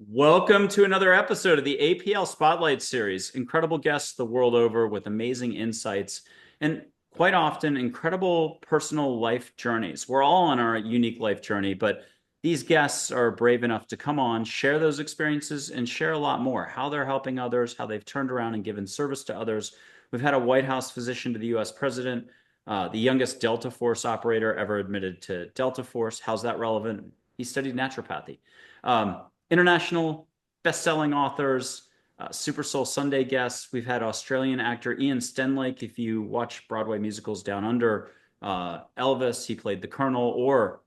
Welcome to another episode of the APL Spotlight series. Incredible guests the world over with amazing insights and quite often incredible personal life journeys. We're all on our unique life journey, but these guests are brave enough to come on, share those experiences, and share a lot more how they're helping others, how they've turned around and given service to others. We've had a White House physician to the US president, the youngest Delta Force operator ever admitted to Delta Force. How's that relevant? He studied naturopathy. International best-selling authors, Super Soul Sunday guests. We've had Australian actor Ian Stenlake. If you watch Broadway musicals Down Under, Elvis, he played the Colonel, or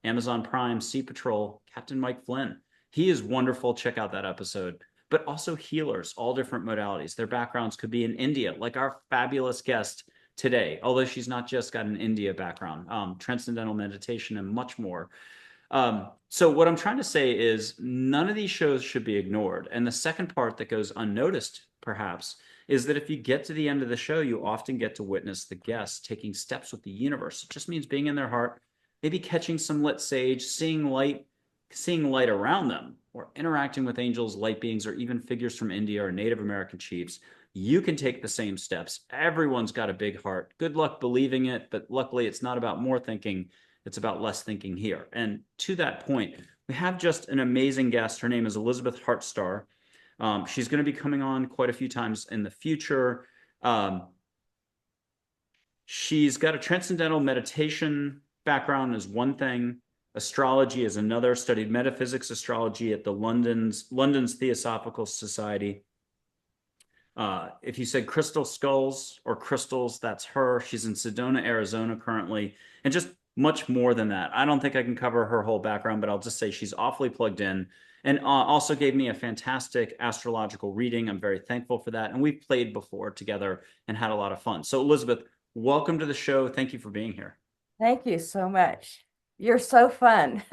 Amazon Prime, Sea Patrol, Captain Mike Flynn. He is wonderful. Check out that episode. But also healers, all different modalities. Their backgrounds could be in India, like our fabulous guest today, although she's not just got an India background, transcendental meditation and much more. So what I'm trying to say is none of these shows should be ignored. And the second part that goes unnoticed, perhaps, is that if you get to the end of the show, you often get to witness the guests taking steps with the universe. It just means being in their heart, maybe catching some lit sage, seeing light around them, or interacting with angels, light beings, or even figures from India or Native American chiefs. You can take the same steps. Everyone's got a big heart. Good luck believing it, but luckily it's not about more thinking. It's about less thinking here. And to that point, we have just an amazing guest. Her name is Elizabeth HEARTSTAR. She's going to be coming on quite a few times in the future. She's got a transcendental meditation background is one thing. Astrology is another. Studied metaphysics astrology at the London's Theosophical Society. If you said crystal skulls or crystals, that's her. She's in Sedona, Arizona currently. And just much more than that. I don't think I can cover her whole background, but I'll just say she's awfully plugged in and also gave me a fantastic astrological reading. I'm very thankful for that. And we've played before together and had a lot of fun. So Elizabeth, welcome to the show. Thank you for being here. Thank you so much. You're so fun.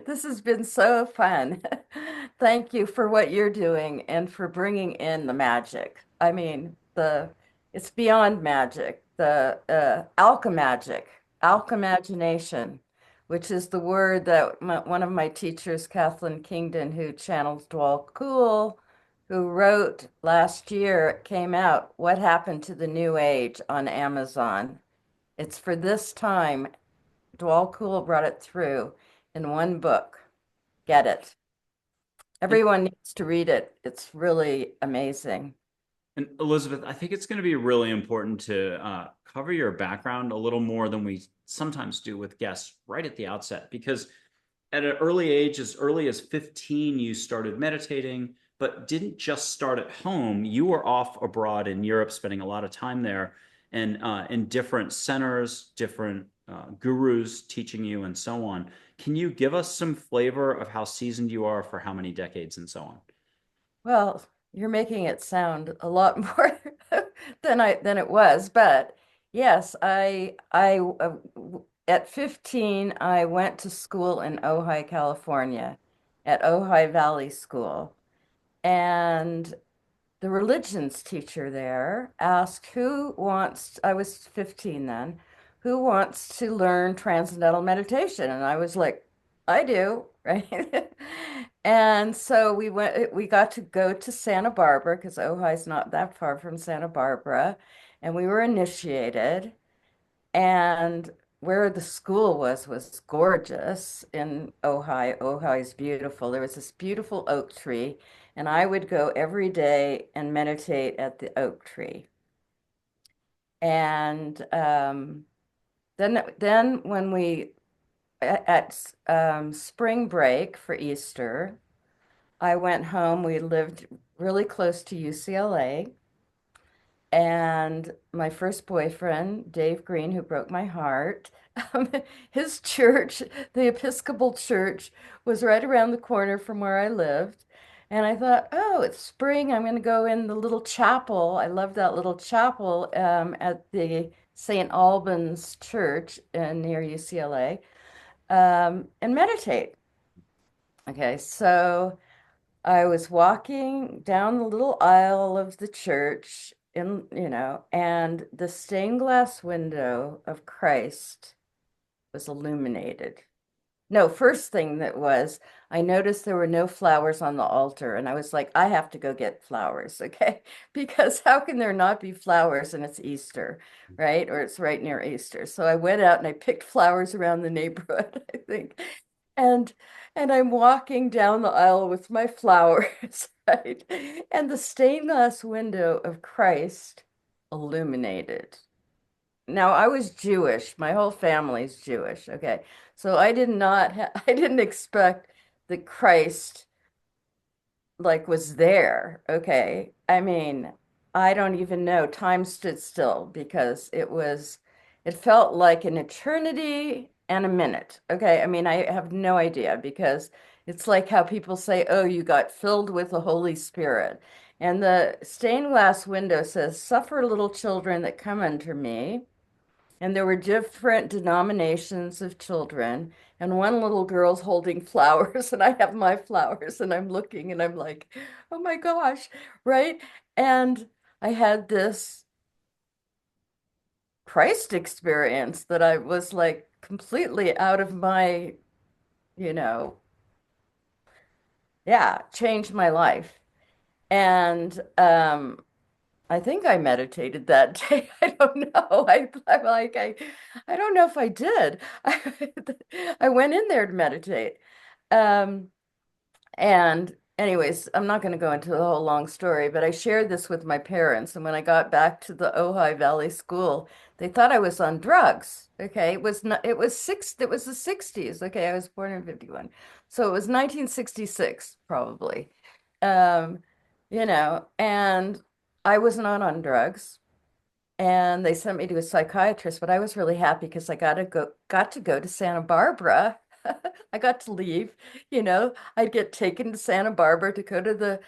This has been so fun. Thank you for what you're doing and for bringing in the magic. I mean, it's beyond magic, the alchemagic, alchemagination, which is the word that one of my teachers, Kathleen Kingdon, who channels Dwal Kul, who wrote last year, it came out, What Happened to the New Age on Amazon. It's for this time. Dwal Kul brought it through in one book. Get it. And, Everyone needs to read it. It's really amazing. and Elizabeth, I think it's going to be really important to cover your background a little more than we sometimes do with guests right at the outset, because at an early age, as early as 15, you started meditating, but didn't just start at home. You were off abroad in Europe, spending a lot of time there and in different centers, different gurus teaching you, and so on. Can you give us some flavor of how seasoned you are for how many decades and so on? Well, you're making it sound a lot more than it was, but yes, at 15 I went to school in Ojai, California, at Ojai Valley School, and the religions teacher there asked I was 15 then, who wants to learn transcendental meditation? And I was like, I do, right? And so we got to go to Santa Barbara because Ojai's not that far from Santa Barbara. And we were initiated. And where the school was gorgeous in Ojai. Ojai is beautiful. There was this beautiful oak tree, and I would go every day and meditate at the oak tree. And then when we at spring break for Easter, I went home. We lived really close to UCLA. And my first boyfriend, Dave Green, who broke my heart, um, his church, the Episcopal Church, was right around the corner from where I lived. And I thought, oh, it's spring. I'm going to go in the little chapel. I love that little chapel at the St. Albans Church near UCLA and meditate. Okay, so I was walking down the little aisle of the church and the stained glass window of Christ was illuminated. No, first thing that was, I noticed there were no flowers on the altar, and I was like, I have to go get flowers, okay? Because how can there not be flowers and it's Easter, right? Or it's right near Easter. So I went out and I picked flowers around the neighborhood, I think. And and I'm walking down the aisle with my flowers, right? And the stained glass window of Christ illuminated. Now, I was Jewish. My whole family's Jewish. Okay. So I did not I didn't expect that Christ like was there. Okay. I mean, I don't even know. Time stood still because it felt like an eternity and a minute. Okay. I mean, I have no idea because it's like how people say, oh, you got filled with the Holy Spirit. And the stained glass window says, suffer little children that come unto me. And there were different denominations of children, and one little girl's holding flowers, and I have my flowers, and I'm looking, and I'm like, oh my gosh, right? And I had this Christ experience that I was like completely out of my, you know, yeah, changed my life. And I think I meditated that day. I don't know. I'm like, I don't know if I did. I went in there to meditate. Um, and anyways, I'm not going to go into the whole long story, but I shared this with my parents. And when I got back to the Ojai Valley School, they thought I was on drugs. Okay. It was the 60s. Okay. I was born in 51. So it was 1966, probably. Um, and I was not on drugs. And they sent me to a psychiatrist, but I was really happy because I got to go to Santa Barbara. I got to leave, I'd get taken to Santa Barbara to go to the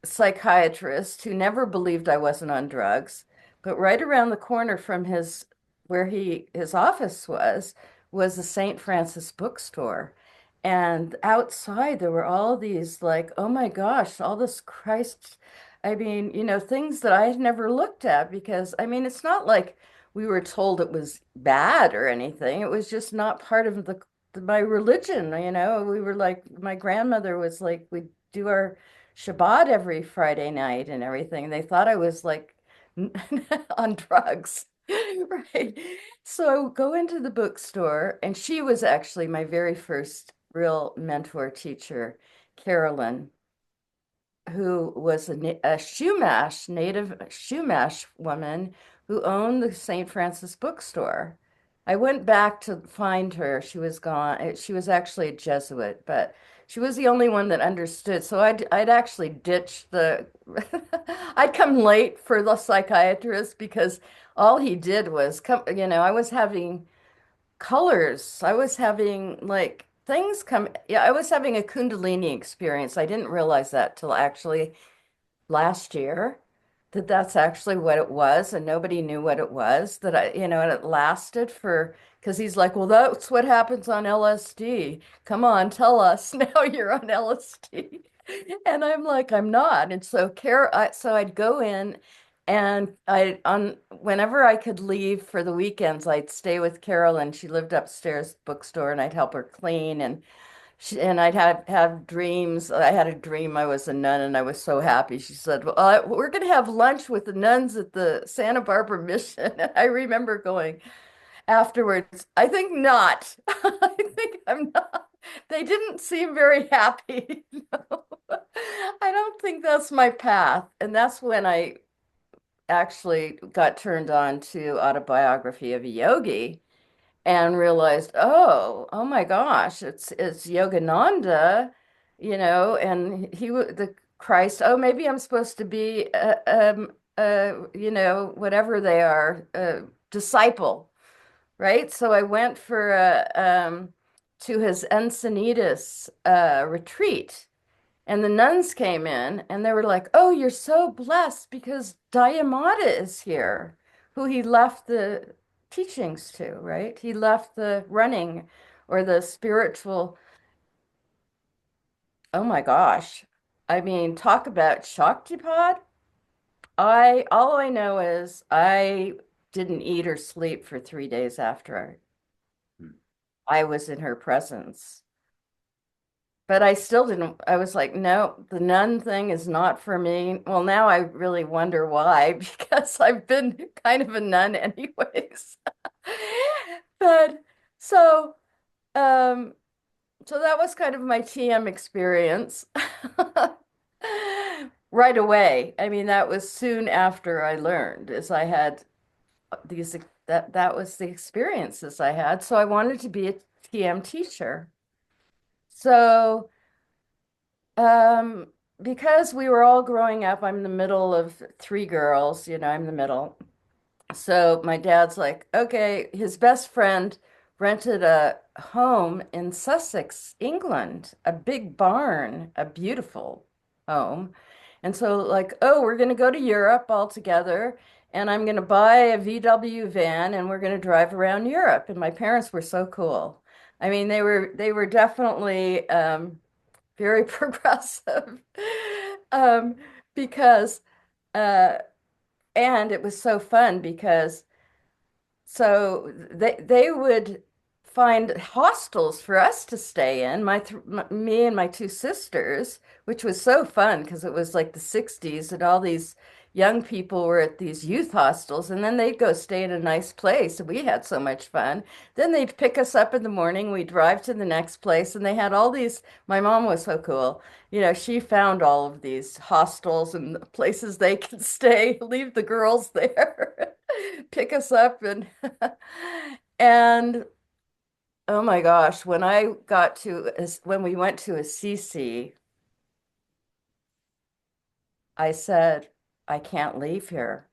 psychiatrist who never believed I wasn't on drugs. But right around the corner from his office was the St. Francis bookstore. And outside there were all these like, oh my gosh, all this Christ, I mean, things that I had never looked at because I mean, it's not like we were told it was bad or anything. It was just not part of my religion. We were like, my grandmother was like, we'd do our Shabbat every Friday night and everything. They thought I was like on drugs, right? So I go into the bookstore, and she was actually my very first real mentor teacher, Carolyn, who was a Shumash, native Shumash woman who owned the St. Francis bookstore. I went back to find her. She was gone. She was actually a Jesuit, but she was the only one that understood. So I'd actually ditched I'd come late for the psychiatrist because all he did was come, I was having colors. I was having like things come, yeah, I was having a Kundalini experience. I didn't realize that till actually last year, that that's actually what it was, and nobody knew what it was. And it lasted because he's like, well, that's what happens on LSD. Come on, tell us now you're on LSD. And I'm like, I'm not. And so I'd go in and whenever I could leave for the weekends, I'd stay with Carolyn. She lived upstairs bookstore, and I'd help her clean and I'd have dreams. I had a dream I was a nun, and I was so happy. She said, "Well, we're going to have lunch with the nuns at the Santa Barbara Mission." And I remember going afterwards, I think not. I think I'm not. They didn't seem very happy. I don't think that's my path. And that's when I actually got turned on to Autobiography of a Yogi and realized, oh my gosh, it's Yogananda, and the Christ. Oh, maybe I'm supposed to be whatever they are, disciple, right? So I went to his Encinitas retreat. And the nuns came in and they were like, oh, you're so blessed because Dayamata is here, who he left the teachings to, right? He left the running or the spiritual. Oh my gosh. I mean, talk about Shaktipad. All I know is I didn't eat or sleep for 3 days after. I was in her presence. But I still didn't, I was like, no, the nun thing is not for me. Well, now I really wonder why, because I've been kind of a nun anyways. But so, um, so that was kind of my TM experience right away. I mean, that was soon after I learned, as I had these, that was the experiences I had. So I wanted to be a TM teacher. So, Um, because we were all growing up, I'm the middle of three girls, I'm the middle. So my dad's like, okay, his best friend rented a home in Sussex, England, a big barn, a beautiful home. And so, like, oh, we're going to go to Europe all together, and I'm going to buy a VW van, and we're going to drive around Europe. And my parents were so cool. I mean, they were definitely very progressive, um, because uh, and it was so fun because they would find hostels for us to stay in, me and my two sisters, which was so fun because it was like the 60s and all these young people were at these youth hostels, and then they'd go stay in a nice place and we had so much fun. Then they'd pick us up in the morning, we'd drive to the next place, and they had all these, my mom was so cool. She found all of these hostels and places they could stay, leave the girls there, pick us up, and oh my gosh, when we went to Assisi, I said, I can't leave here.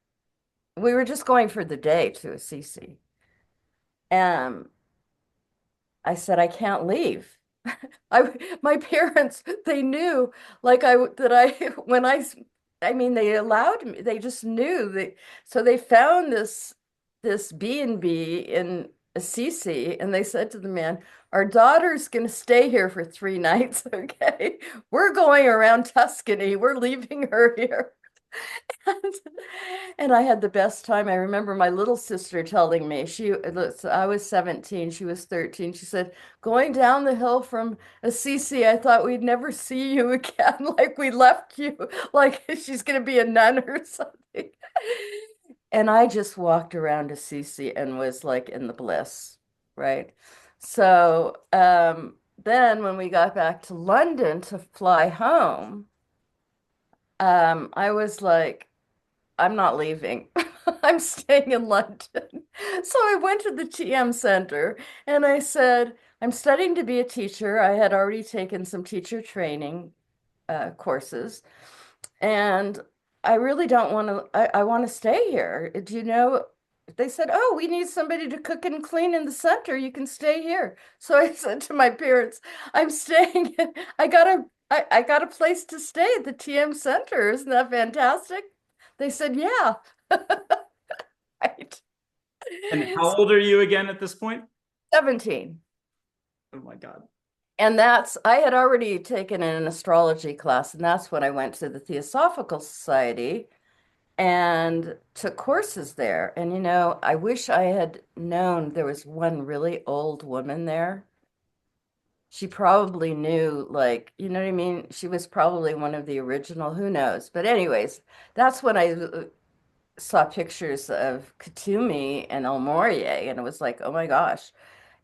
We were just going for the day to Assisi. And I said, I can't leave. My parents, they knew like I that I when I mean they allowed me, they just knew so they found this B&B in Assisi, and they said to the man, our daughter's going to stay here for 3 nights, okay? We're going around Tuscany. We're leaving her here. And, and I had the best time. I remember my little sister telling me, I was 17, she was 13. She said, going down the hill from Assisi, I thought we'd never see you again, like we left you, like she's going to be a nun or something. And I just walked around Assisi and was like in the bliss, right? So then when we got back to London to fly home, I was like, I'm not leaving. I'm staying in London. So I went to the TM Center and I said, I'm studying to be a teacher. I had already taken some teacher training courses, and I really don't want to, I want to stay here. Do you know? They said, oh, we need somebody to cook and clean in the center. You can stay here. So I said to my parents, I'm staying. I got a place to stay at the TM Center. Isn't that fantastic? They said, yeah. Right. And how old are you again at this point? 17. Oh my God. And I had already taken an astrology class, and that's when I went to the Theosophical Society and took courses there. And I wish I had known there was one really old woman there. She probably knew, like, you know what I mean? She was probably one of the original, who knows? But anyways, that's when I saw pictures of Katumi and El Morye, and it was like, oh my gosh,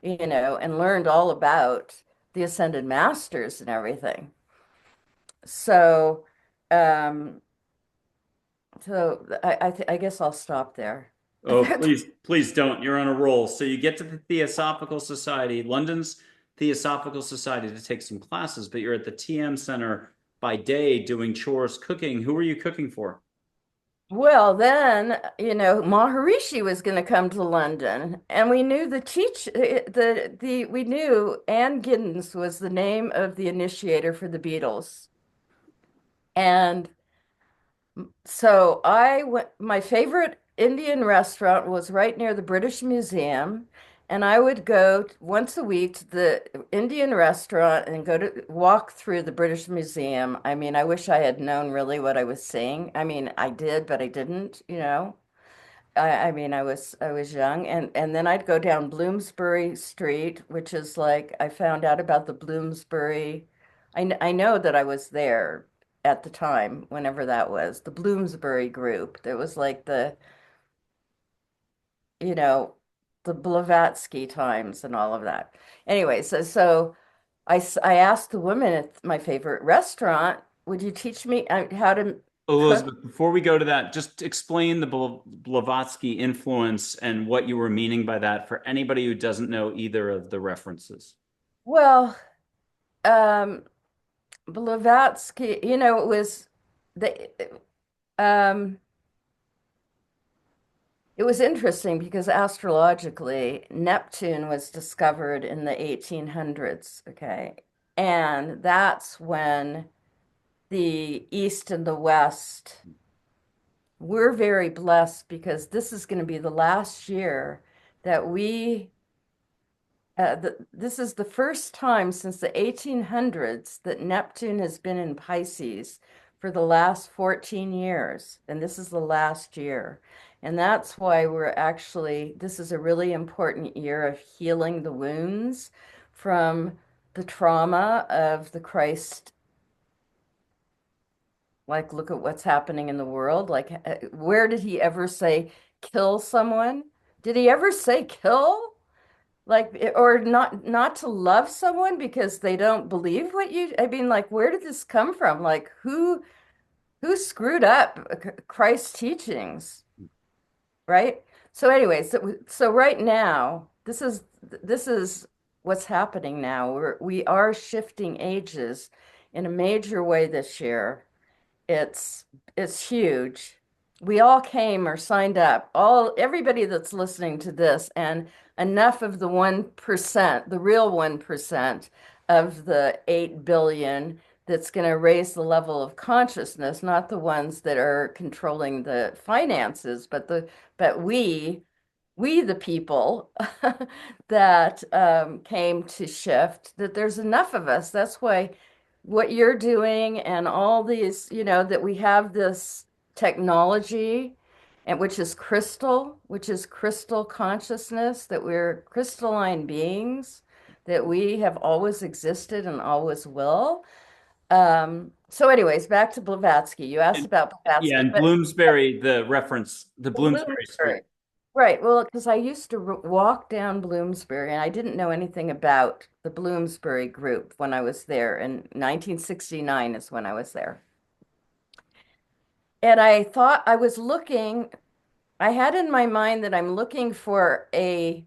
and learned all about the Ascended Masters and everything. So, um, I guess I'll stop there. Oh, please, please don't. You're on a roll. So you get to the Theosophical Society, London's Theosophical Society, to take some classes, but you're at the TM Center by day doing chores, cooking. Who are you cooking for? Well, then, Maharishi was going to come to London, and we knew we knew Anne Giddens was the name of the initiator for the Beatles. And so my favorite Indian restaurant was right near the British Museum, and I would go once a week to the Indian restaurant and go to walk through the British Museum. I mean, I wish I had known really what I was seeing. I mean, I did, but I didn't. I mean, I was young, and then I'd go down Bloomsbury Street, which is like I found out about the Bloomsbury. I know that I was there at the time, whenever that was, the Bloomsbury group. There was like you know, the Blavatsky times and all of that. Anyway, so I asked the woman at my favorite restaurant, would you teach me how to cook? Elizabeth, before we go to that, just explain the Blavatsky influence and what you were meaning by that for anybody who doesn't know either of the references. Well, um, Blavatsky, it was the um it was interesting because astrologically, Neptune was discovered in the 1800s, okay? And that's when the East and the West, we're very blessed because this is going to be the last year that this is the first time since the 1800s that Neptune has been in Pisces for the last 14 years, and this is the last year. And that's why this is a really important year of healing the wounds from the trauma of the Christ. Like, look at what's happening in the world. Like, where did he ever say kill someone? Did he ever say kill? Like, or not to love someone because they don't believe I mean, like, where did this come from? Like, who screwed up Christ's teachings, right? So anyways, so right now, this is what's happening now. We are shifting ages in a major way this year. It's it's huge. We all came or signed up, everybody that's listening to this, and enough of the 1%, the real 1% of the 8 billion that's going to raise the level of consciousness, not the ones that are controlling the finances, but we the people that came to shift, that there's enough of us. That's why what you're doing and all these, that we have this technology, and which is crystal consciousness, that we're crystalline beings, that we have always existed and always will. So anyways, back to Blavatsky. You asked And about yeah, Blavatsky, and but Bloomsbury, the reference, the Bloomsbury Street. Bloomsbury. Right. Well, because I used to walk down Bloomsbury and I didn't know anything about the Bloomsbury group when I was there. In 1969 is when I was there. And I thought I had in my mind that I'm looking for a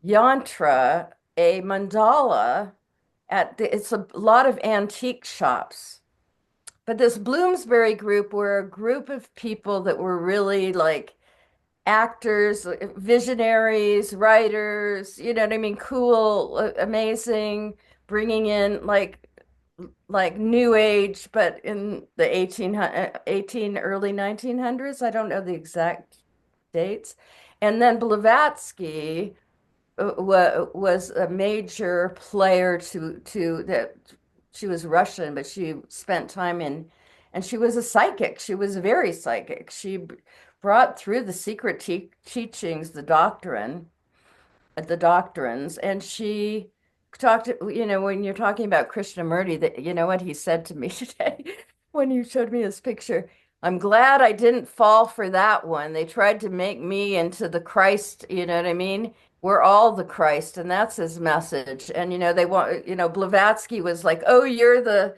yantra, a mandala it's a lot of antique shops. But this Bloomsbury group were a group of people that were really like actors, visionaries, writers, you know what I mean? Cool, amazing, bringing in like new age, but in the 18 early 1900s. I don't know the exact dates. And then Blavatsky was a major player to that. She was Russian, but she spent time and she was a psychic. She was very psychic. She brought through the secret teachings, the doctrines, and she talked, when you're talking about Krishnamurti, that you know what he said to me today when you showed me his picture. I'm glad I didn't fall for that one. They tried to make me into the Christ, you know what I mean? We're all the Christ, and that's his message. And they want, Blavatsky was like, "Oh, you're the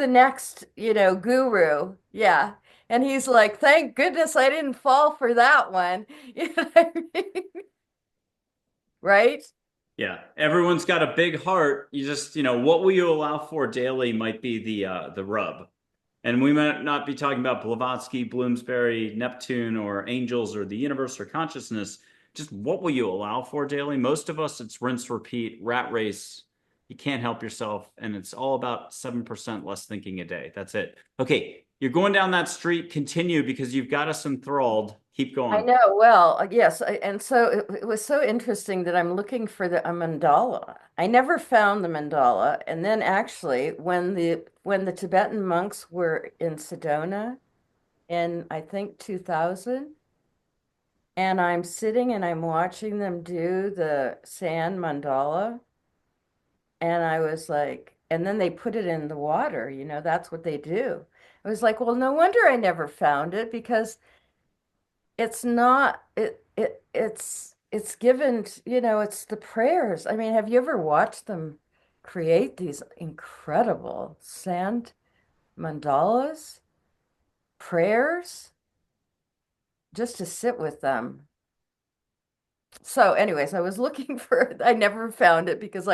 next, guru." Yeah. And he's like, "Thank goodness I didn't fall for that one." You know what I mean? Right? Yeah, everyone's got a big heart. You just, what will you allow for daily might be the rub. And we might not be talking about Blavatsky, Bloomsbury, Neptune, or angels, or the universe, or consciousness. Just what will you allow for daily? Most of us, it's rinse, repeat, rat race. You can't help yourself. And it's all about 7% less thinking a day. That's it. Okay, you're going down that street. Continue because you've got us enthralled. Keep I going. know. Well, yes. And so it was so interesting that I'm looking for a mandala. I never found the mandala. And then actually, when the Tibetan monks were in Sedona in, I think, 2000, And I'm sitting and I'm watching them do the sand mandala. And I was like, and then they put it in the water, that's what they do. I was like, well, no wonder I never found it because it's not it's given, it's the prayers. I mean, have you ever watched them create these incredible sand mandalas, prayers, just to sit with them? So, anyways, I was looking for, I never found it because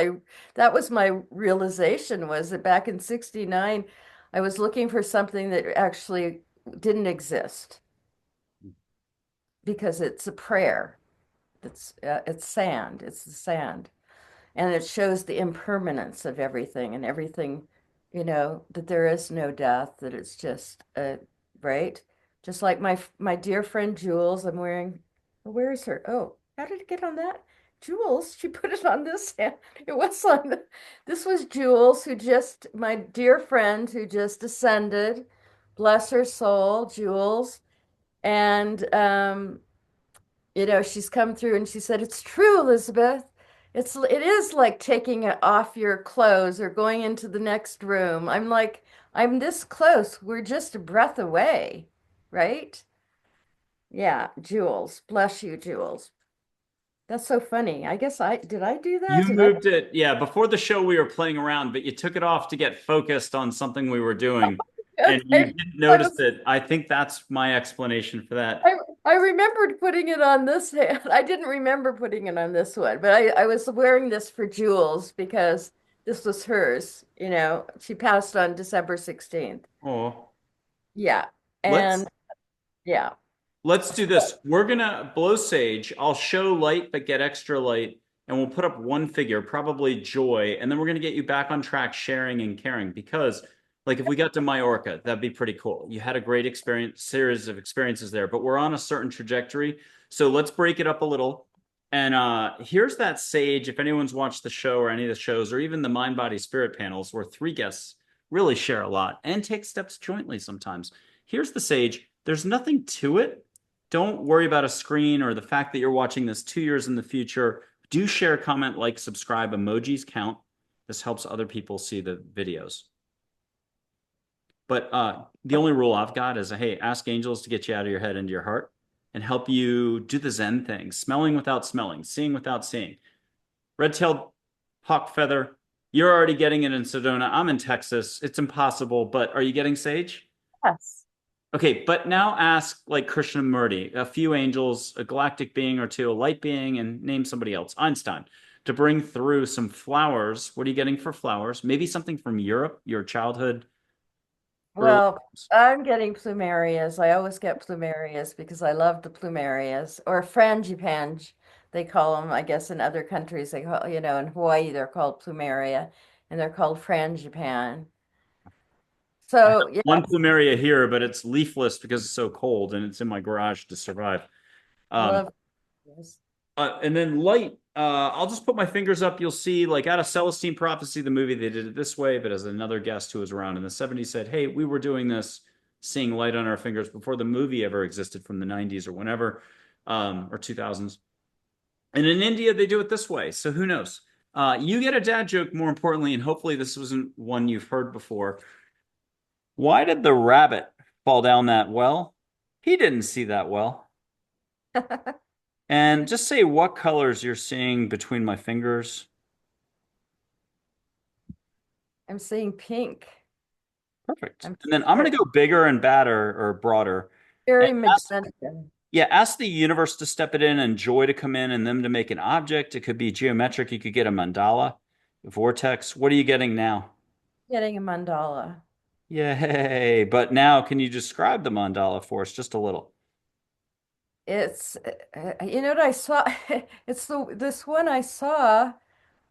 that was my realization was that back in 69, I was looking for something that actually didn't exist because it's a prayer. It's sand. It's the sand. And it shows the impermanence of everything and everything, that there is no death, that it's just right? Just like my dear friend Jules, I'm wearing, where is her? Oh, how did it get on that? Jules, she put it on this hand. It was on this was Jules, my dear friend who just ascended. Bless her soul, Jules. And she's come through and she said, "It's true, Elizabeth. It is like taking it off your clothes or going into the next room." I'm like, I'm this close. We're just a breath away, right? Yeah, Jules. Bless you, Jules. That's so funny. I guess I do that? You Did I? moved it, yeah, before the show we were playing around, but you took it off to get focused on something we were doing and you I, didn't I notice was it. I think that's my explanation for that. I I remembered putting it on this hand. I didn't remember putting it on this one, but I was wearing this for Jules because this was hers. She passed on December 16th. Oh, Yeah. let's And yeah. let's do this. We're gonna blow sage. I'll show light, but get extra light, and we'll put up one figure, probably joy, and then we're gonna get you back on track, sharing and caring. Because, like, if we got to Majorca, that'd be pretty cool. You had a great experience, series of experiences there, but we're on a certain trajectory. So let's break it up a little. And here's that sage. If anyone's watched the show or any of the shows, or even the mind, body, spirit panels, where three guests really share a lot and take steps jointly sometimes. Here's the sage. There's nothing to it. Don't worry about a screen or the fact that you're watching this 2 years in the future. Do share, comment, like, subscribe. Emojis count. This helps other people see the videos. But the only rule I've got is, hey, ask angels to get you out of your head into your heart and help you do the Zen thing, smelling without smelling, seeing without seeing. Red-tailed hawk feather, you're already getting it in Sedona. I'm in Texas. It's impossible, but are you getting sage? Yes. Okay, but now ask like Krishnamurti, a few angels, a galactic being or two, a light being, and name somebody else, Einstein, to bring through some flowers. What are you getting for flowers? Maybe something from Europe, your childhood, early. Well, I'm getting plumerias. I always get plumerias because I love the plumerias or frangipani. They call them, I guess, in other countries. They call, in Hawaii, they're called plumeria and they're called frangipani. I have So, yeah, one plumeria here, but it's leafless because it's so cold and it's in my garage to survive. Um, love this. and then light, I'll just put my fingers up. You'll see, like out of Celestine Prophecy, the movie, they did it this way, but as another guest who was around in the 70s said, hey, we were doing this, seeing light on our fingers before the movie ever existed from the 90s or whenever, or 2000s. And in India, they do it this way. So who knows? You get a dad joke, more importantly, and hopefully this wasn't one you've heard before. Why did the rabbit fall down that well? He didn't see that well. And just say what colors you're seeing between my fingers. I'm seeing pink. Perfect. I'm And then I'm going very, to go bigger and badder or broader. And very ask, magenta. yeah, ask the universe to step it in and joy to come in and them to make an object. It could be geometric. You could get a mandala, a vortex. What are you getting now? Getting a mandala. Yay. But now, can you describe the mandala for us just a little? It's, you know what I saw? It's this one I saw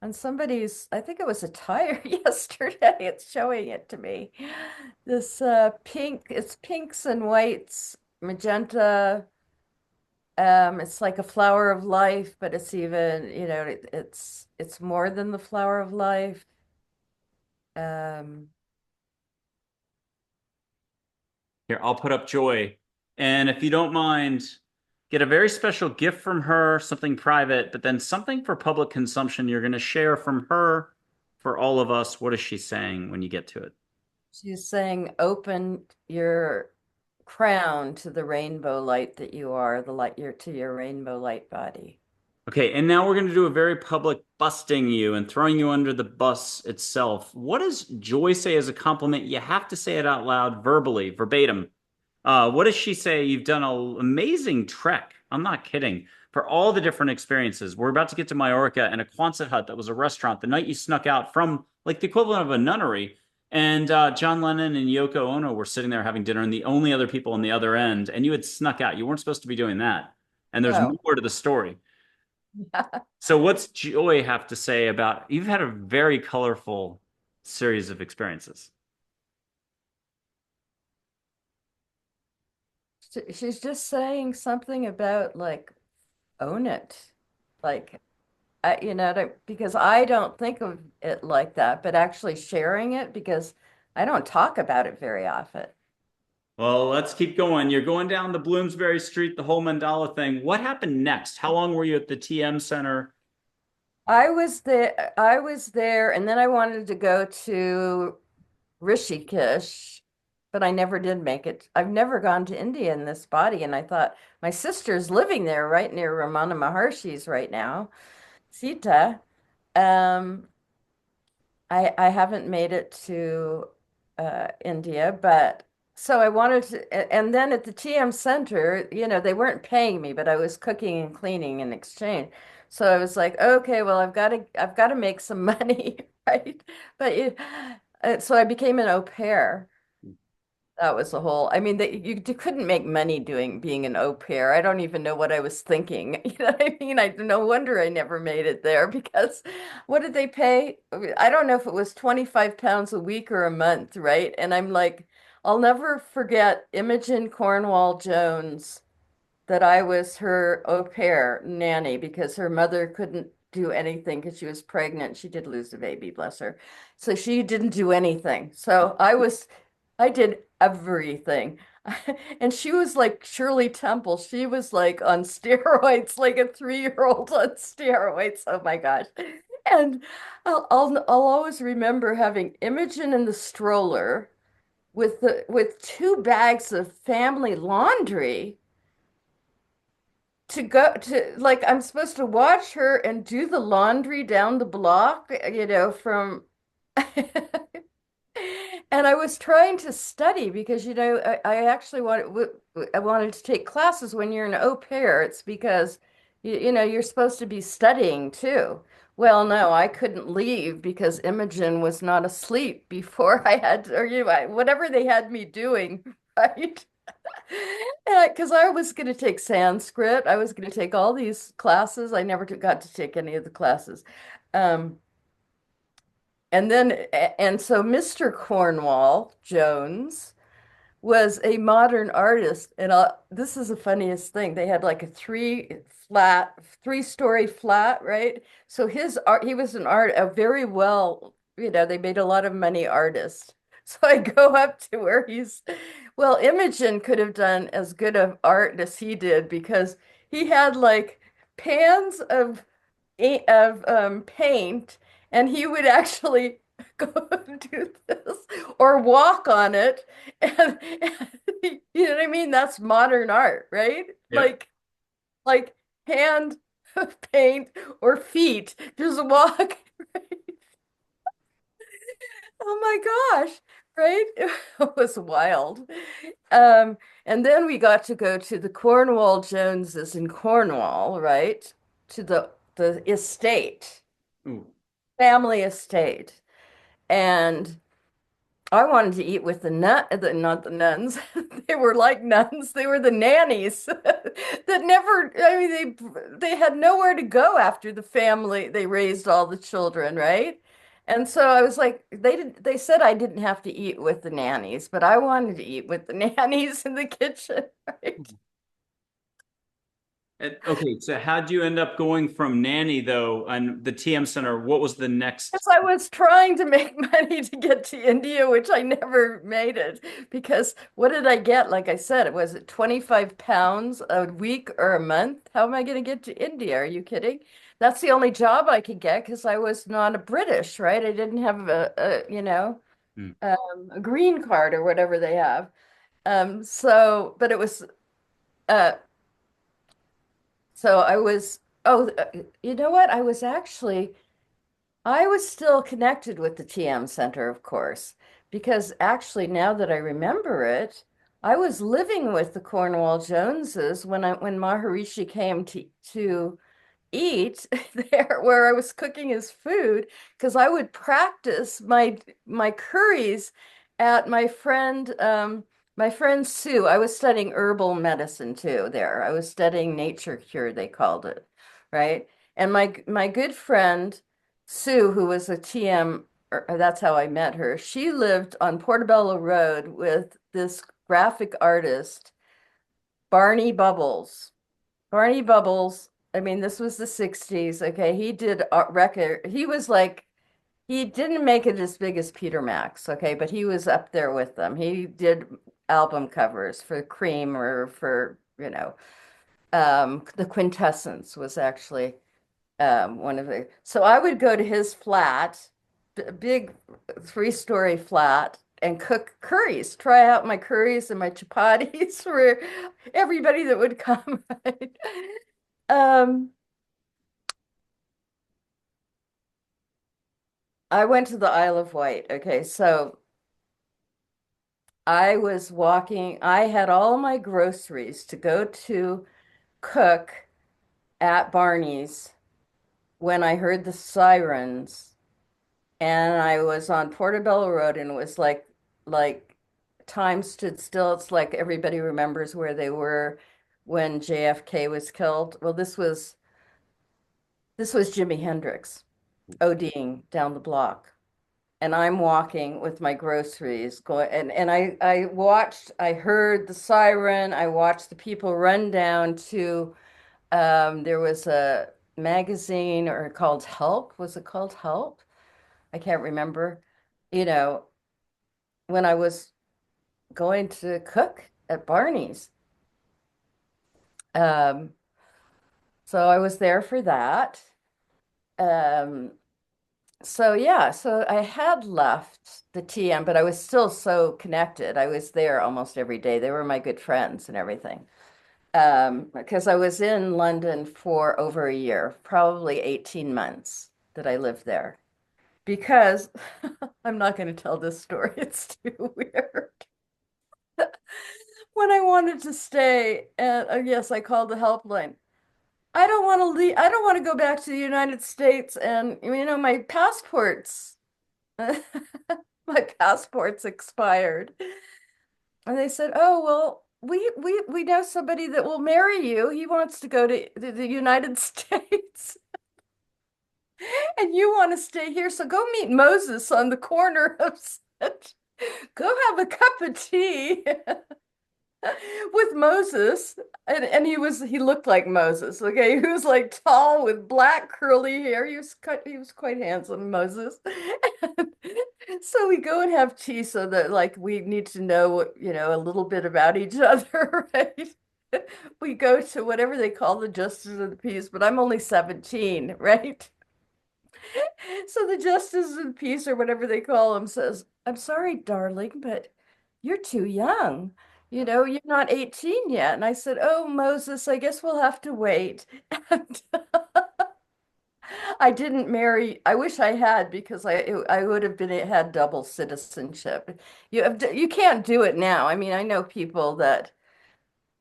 on somebody's, I think it was a tire yesterday. It's showing it to me. This pink, it's pinks and whites, magenta. It's like a flower of life, but it's even, it's more than the flower of life. Um, Here, I'll put up joy. And if you don't mind, get a very special gift from her, something private, but then something for public consumption you're going to share from her for all of us. What is she saying when you get to it? She's saying, open your crown to the rainbow light that you are, the light to your rainbow light body. Okay, and now we're going to do a very public busting you and throwing you under the bus itself. What does Joy say as a compliment? You have to say it out loud, verbally, verbatim. What does she say? You've done an amazing trek. I'm not kidding. For all the different experiences. We're about to get to Majorca and a Quonset hut that was a restaurant the night you snuck out from like the equivalent of a nunnery. And John Lennon and Yoko Ono were sitting there having dinner, and the only other people on the other end, and you had snuck out. You weren't supposed to be doing that. And there's Oh, more to the story. So what's Joy have to say about you've had a very colorful series of experiences? she's just saying something about like own it. Like, because I don't think of it like that, but actually sharing it because I don't talk about it very often. Well, let's keep going. You're going down the Bloomsbury Street, the whole mandala thing. What happened next? How long were you at the TM Center? I was there, and then I wanted to go to Rishikesh, but I never did make it. I've never gone to India in this body, and I thought my sister's living there right near Ramana Maharshi's right now, Sita. Um, I haven't made it to India, but so I wanted to, and then at the TM Center, they weren't paying me, but I was cooking and cleaning in exchange. So I was like, okay, well, I've got to make some money, right? But so I became an au pair. That was the whole. I mean, you couldn't make money being an au pair. I don't even know what I was thinking. You know what I mean? No wonder I never made it there because what did they pay? I don't know if it was 25 pounds a week or a month, right? And I'm like, I'll never forget Imogen Cornwall Jones, that I was her au pair nanny because her mother couldn't do anything because she was pregnant. She did lose a baby, bless her. So she didn't do anything. So I did everything. And she was like Shirley Temple. She was like on steroids, like a 3-year-old on steroids. Oh my gosh. And I'll always remember having Imogen in the stroller with 2 bags of family laundry to go to, like, I'm supposed to watch her and do the laundry down the block, from and I was trying to study because I actually I wanted to take classes when you're an au pair. It's because you're supposed to be studying too. Well, no, I couldn't leave because Imogen was not asleep before I had or whatever they had me doing, right? Because I was going to take Sanskrit, I was going to take all these classes. I never got to take any of the classes. Um, and so Mr. Cornwall Jones was a modern artist, and this is the funniest thing. They had like a 3-story flat, right? So his art, he was a very well, they made a lot of money artist. So I go up to where well, Imogen could have done as good of art as he did because he had like pans of paint, and he would actually go do this or walk on it, and you know what I mean? That's modern art, right? Yep. Like hand paint or feet, just walk. Oh my gosh, right? It was wild. And then we got to go to the Cornwall Joneses in Cornwall, right? To the estate, Ooh. family estate. And I wanted to eat with not the nuns. They were like nuns. They were the nannies that never, I mean, they had nowhere to go after the family. They raised all the children, right? And so I was like, they said I didn't have to eat with the nannies, but I wanted to eat with the nannies in the kitchen, right? Okay, so how'd you end up going from nanny though, and the TM Center? What was the next? Because I was trying to make money to get to India, which I never made it. Because what did I get? Like I said, was it 25 pounds a week or a month? How am I going to get to India? Are you kidding? That's the only job I could get because I was not a British, right? I didn't have Hmm. a green card or whatever they have. But it was, uh, so I was, oh, you know what? I was still connected with the TM Center, of course, because actually, now that I remember it, I was living with the Cornwall Joneses when Maharishi came to eat there, where I was cooking his food, because I would practice my curries at my friend Sue. I was studying herbal medicine too there. I was studying nature cure, they called it, right? And my good friend Sue, who was a TM, or that's how I met her. She lived on Portobello Road with this graphic artist, Barney Bubbles. Barney Bubbles. I mean, this was the 60s. Okay. He did a record. He didn't make it as big as Peter Max. Okay. But he was up there with them. He did album covers for Cream or for, the Quintessence was actually one of the. So I would go to his flat, big 3-story flat, and cook curries, try out my curries and my chapatis for everybody that would come, right? Um, I went to the Isle of Wight. Okay, so I had all my groceries to go to cook at Barney's when I heard the sirens, and I was on Portobello Road, and it was like time stood still. It's like everybody remembers where they were when JFK was killed. Well, this was Jimi Hendrix ODing down the block. And I'm walking with my groceries going and I heard the siren, I watched the people run down to there was a magazine or called Help. Was it called Help? I can't remember. You know, when I was going to cook at Barney's. Um, so I was there for that. Um, So yeah, so I had left the TM, but I was still so connected. I was there almost every day. They were my good friends and everything. Because I was in London for over a year, probably 18 months that I lived there. Because I'm not going to tell this story, it's too weird. When I wanted to stay, and yes, I called the helpline. I don't want to leave. I don't want to go back to the United States, and my passports. My passport's expired. And they said, "Oh, well, we know somebody that will marry you. He wants to go to the United States, and you want to stay here. So go meet Moses on the corner of such. Go have a cup of tea with Moses." And he looked like Moses, okay? He was like tall with black curly hair. He was quite handsome, Moses. So we go and have tea so that like we need to know, a little bit about each other, right? We go to whatever they call the justice of the peace, but I'm only 17, right? So the justice of the peace or whatever they call him says, "I'm sorry, darling, but you're too young. You're not 18 yet." And I said, "Oh, Moses, I guess we'll have to wait." And I didn't marry. I wish I had because I would have been had double citizenship. You can't do it now. I mean, I know people that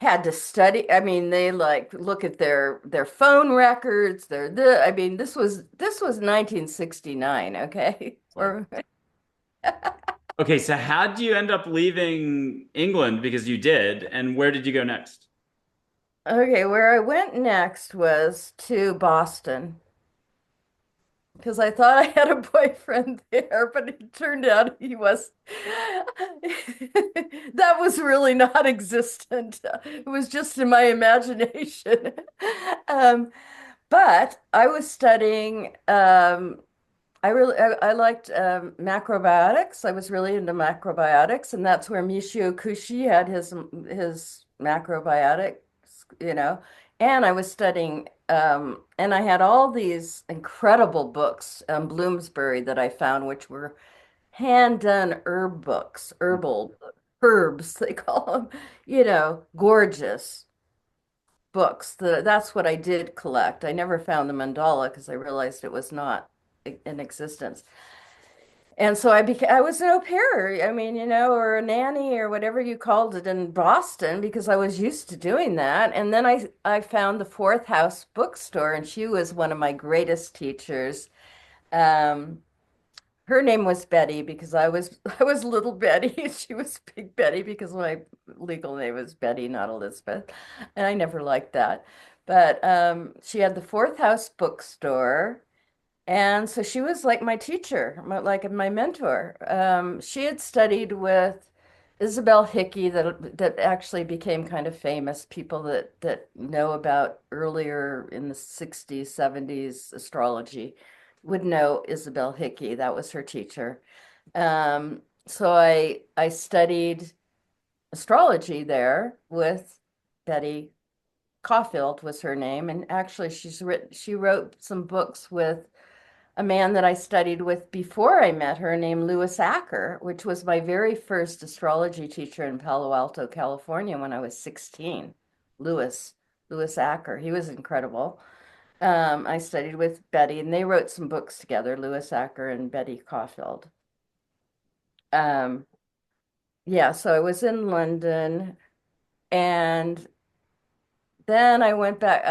had to study. I mean, they like look at their phone records. I mean, this was 1969, okay? Right. Okay, so how did you end up leaving England? Because you did, and where did you go next? Okay, where I went next was to Boston. because I thought I had a boyfriend there, but it turned out he was that was really not existent. It was just in my imagination. Um, but I was studying I liked macrobiotics. I was really into macrobiotics, and that's where Michio Kushi had his macrobiotics, you know. And I was studying, and I had all these incredible books, Bloomsbury that I found, which were hand-done herb books, herbal herbs, they call them, gorgeous books. That's what I did collect. I never found the mandala because I realized it was not in existence. And so I was an au pair, I mean, or a nanny or whatever you called it in Boston because I was used to doing that. And then I found the Fourth House bookstore, and she was one of my greatest teachers. Um, Her name was Betty because I was little Betty and she was Big Betty because my legal name was Betty, not Elizabeth. And I never liked that. But she had the Fourth House bookstore. And so she was like my teacher, like my mentor. She had studied with Isabel Hickey that actually became kind of famous. People that know about earlier in the 60s, 70s astrology would know Isabel Hickey. That was her teacher. So I studied astrology there with Betty Caulfield was her name, and actually she wrote some books with a man that I studied with before I met her named Louis Acker, which was my very first astrology teacher in Palo Alto, California when I was 16. Louis, Louis Acker. He was incredible. I studied with Betty and they wrote some books together, Louis Acker and Betty Caulfield. Um, yeah, so I was in London and then I went back.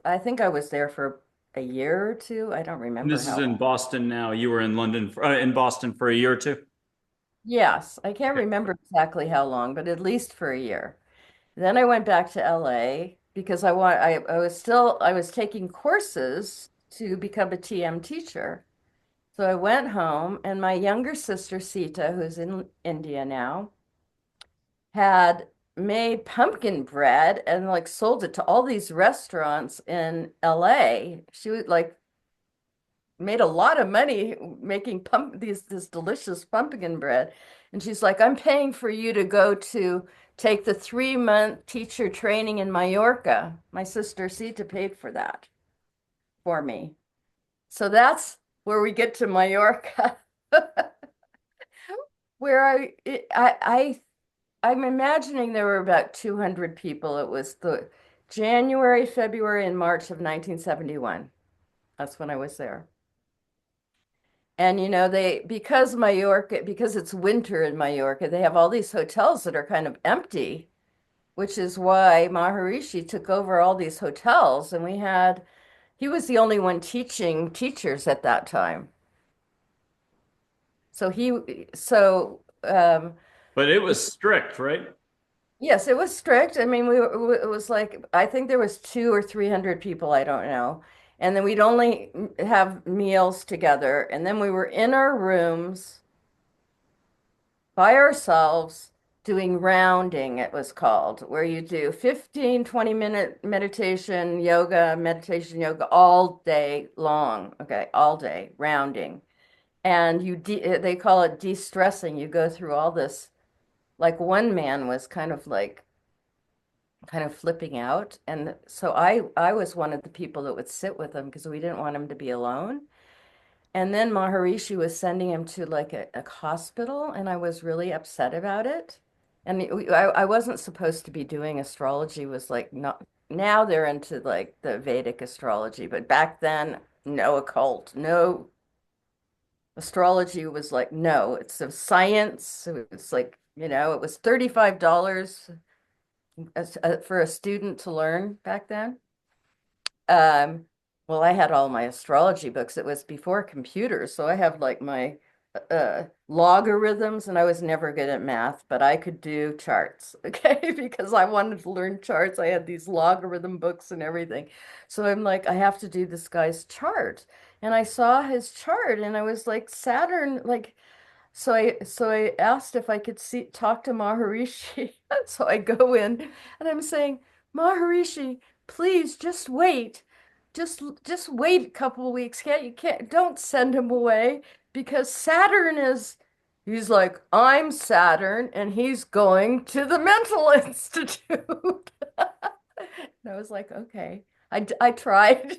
I think I was there for a year or two. I don't And remember this is how in long. Boston now. You were in London in Boston for a year or two. Yes, I can't remember exactly how long, but at least for a year. Then I went back to LA because I was taking courses to become a TM teacher. So I went home and my younger sister Sita, who's in India now, had made pumpkin bread and like sold it to all these restaurants in LA. She was like made a lot of money making this delicious pumpkin bread. And she's like, I'm paying for you to go to take the 3-month teacher training in Majorca. My sister Sita paid for that for me. So that's where we get to Majorca, where I'm imagining there were about 200 people. It was the January, February, and March of 1971. That's when I was there. And because it's winter in Majorca, they have all these hotels that are kind of empty, which is why Maharishi took over all these hotels. And he was the only one teaching teachers at that time. So But it was strict, right? yes, it was strict. I mean, it was like, I think there was 200 or 300 people, I don't know. And then we'd only have meals together. And then we were in our rooms by ourselves doing rounding, it was called, where you do 15, 20-minute meditation, yoga all day long. Okay, all day rounding. And they call it de-stressing. You go through all this, like one man was kind of flipping out. And so I was one of the people that would sit with him because we didn't want him to be alone. And then Maharishi was sending him to like a hospital, and I was really upset about it. And I wasn't supposed to be doing astrology, was like not now they're into like the Vedic astrology, but back then, no occult, no astrology was like, no, it's a science. It was like, it was $35 for a student to learn back then. Um, well, I had all my astrology books. It was before computers, so I have like my logarithms, and I was never good at math, but I could do charts, okay? Because I wanted to learn charts. I had these logarithm books and everything. So I'm like, I have to do this guy's chart. And I saw his chart and I was like, Saturn, like, so I asked if I could talk to Maharishi. So I go in and I'm saying, Maharishi, please just wait. Just wait a couple of weeks. Don't send him away because Saturn is he's like, I'm Saturn and he's going to the mental institute. And I was like, okay. I tried.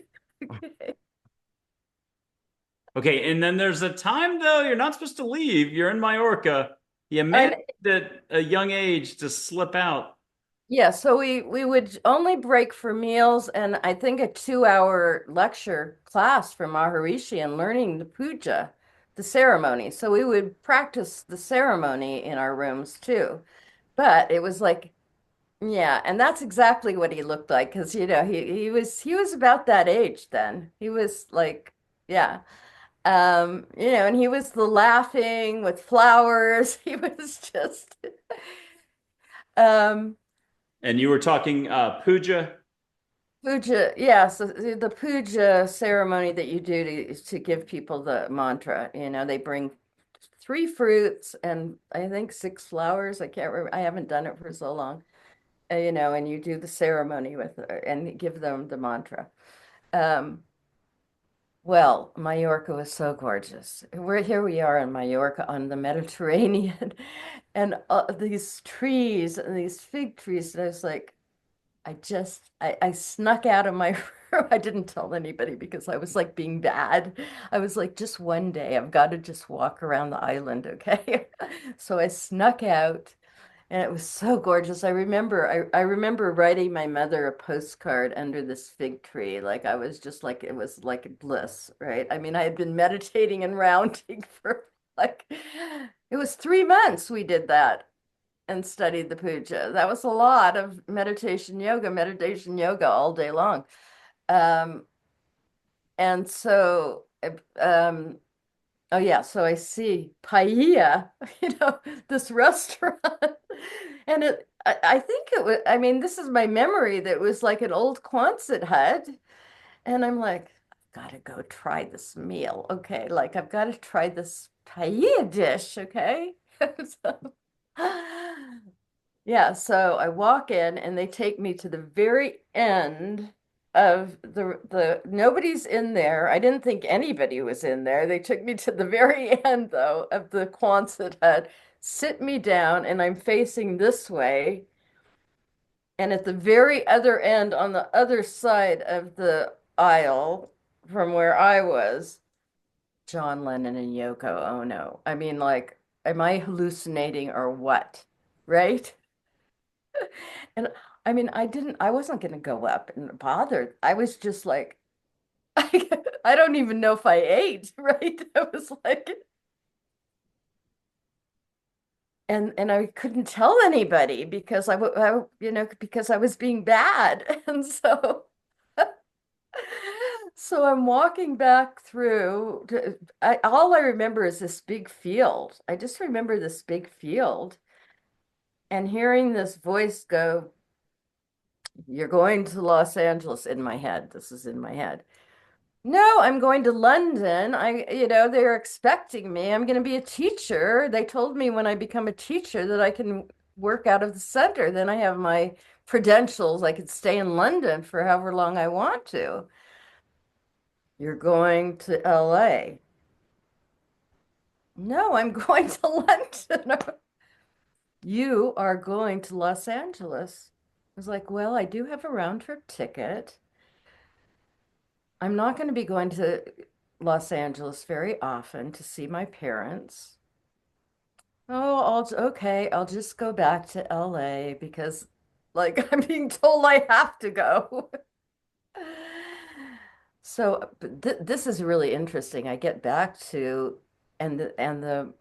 Okay, and then there's a time though you're not supposed to leave. You're in Majorca. You And managed at a young age to slip out. yeah, so we would only break for meals and I think a 2 hour lecture class for Maharishi and learning the puja, the ceremony. So we would practice the ceremony in our rooms too. But it was like, yeah, and that's exactly what he looked like because he was about that age then. He was like, yeah. And he was the laughing with flowers. He was just um And you were talking puja. Puja, yeah, so the puja ceremony that you do to give people the mantra, they bring 3 fruits and I think 6 flowers. I can't remember. I haven't done it for so long. And you do the ceremony with and give them the mantra. Um, well, Majorca was so gorgeous. We are in Majorca on the Mediterranean, and these trees and these fig trees. And I was like, I snuck out of my room. I didn't tell anybody because I was like being bad. I was like, just one day, I've got to just walk around the island, okay? So I snuck out and it was so gorgeous. I remember writing my mother a postcard under this fig tree. Like I was just like it was like bliss, right? I mean, I had been meditating and rounding for like it was 3 months we did that and studied the puja. That was a lot of meditation yoga all day long. Um, and so, oh yeah, so I see Paella, this restaurant, and I think it was. I mean, this is my memory that it was like an old Quonset hut, and I'm like, I've got to go try this meal, okay? Like I've got to try this paella dish, okay? So, yeah, so I walk in and they take me to the very end of the nobody's in there. I didn't think anybody was in there. They took me to the very end though of the Quonset hut, sit me down, and I'm facing this way. And at the very other end, on the other side of the aisle from where I was, John Lennon and Yoko Ono. I mean, like, am I hallucinating or what? Right? And I mean, I wasn't going to go up and bother. I was just like, I don't even know if I ate, right? I was like, and I couldn't tell anybody because because I was being bad. And so I'm walking back through. All I remember is this big field. I just remember this big field and hearing this voice go, "You're going to Los Angeles," in my head. This is in my head. No, I'm going to London. They're expecting me. I'm going to be a teacher. They told me when I become a teacher that I can work out of the center. Then I have my credentials. I could stay in London for however long I want to. You're going to LA. No, I'm going to London. You are going to Los Angeles. I was like, well, I do have a round trip ticket. I'm not going to be going to Los Angeles very often to see my parents. Oh, okay, I'll just go back to LA because like I'm being told I have to go. So but this is really interesting. I get back to and the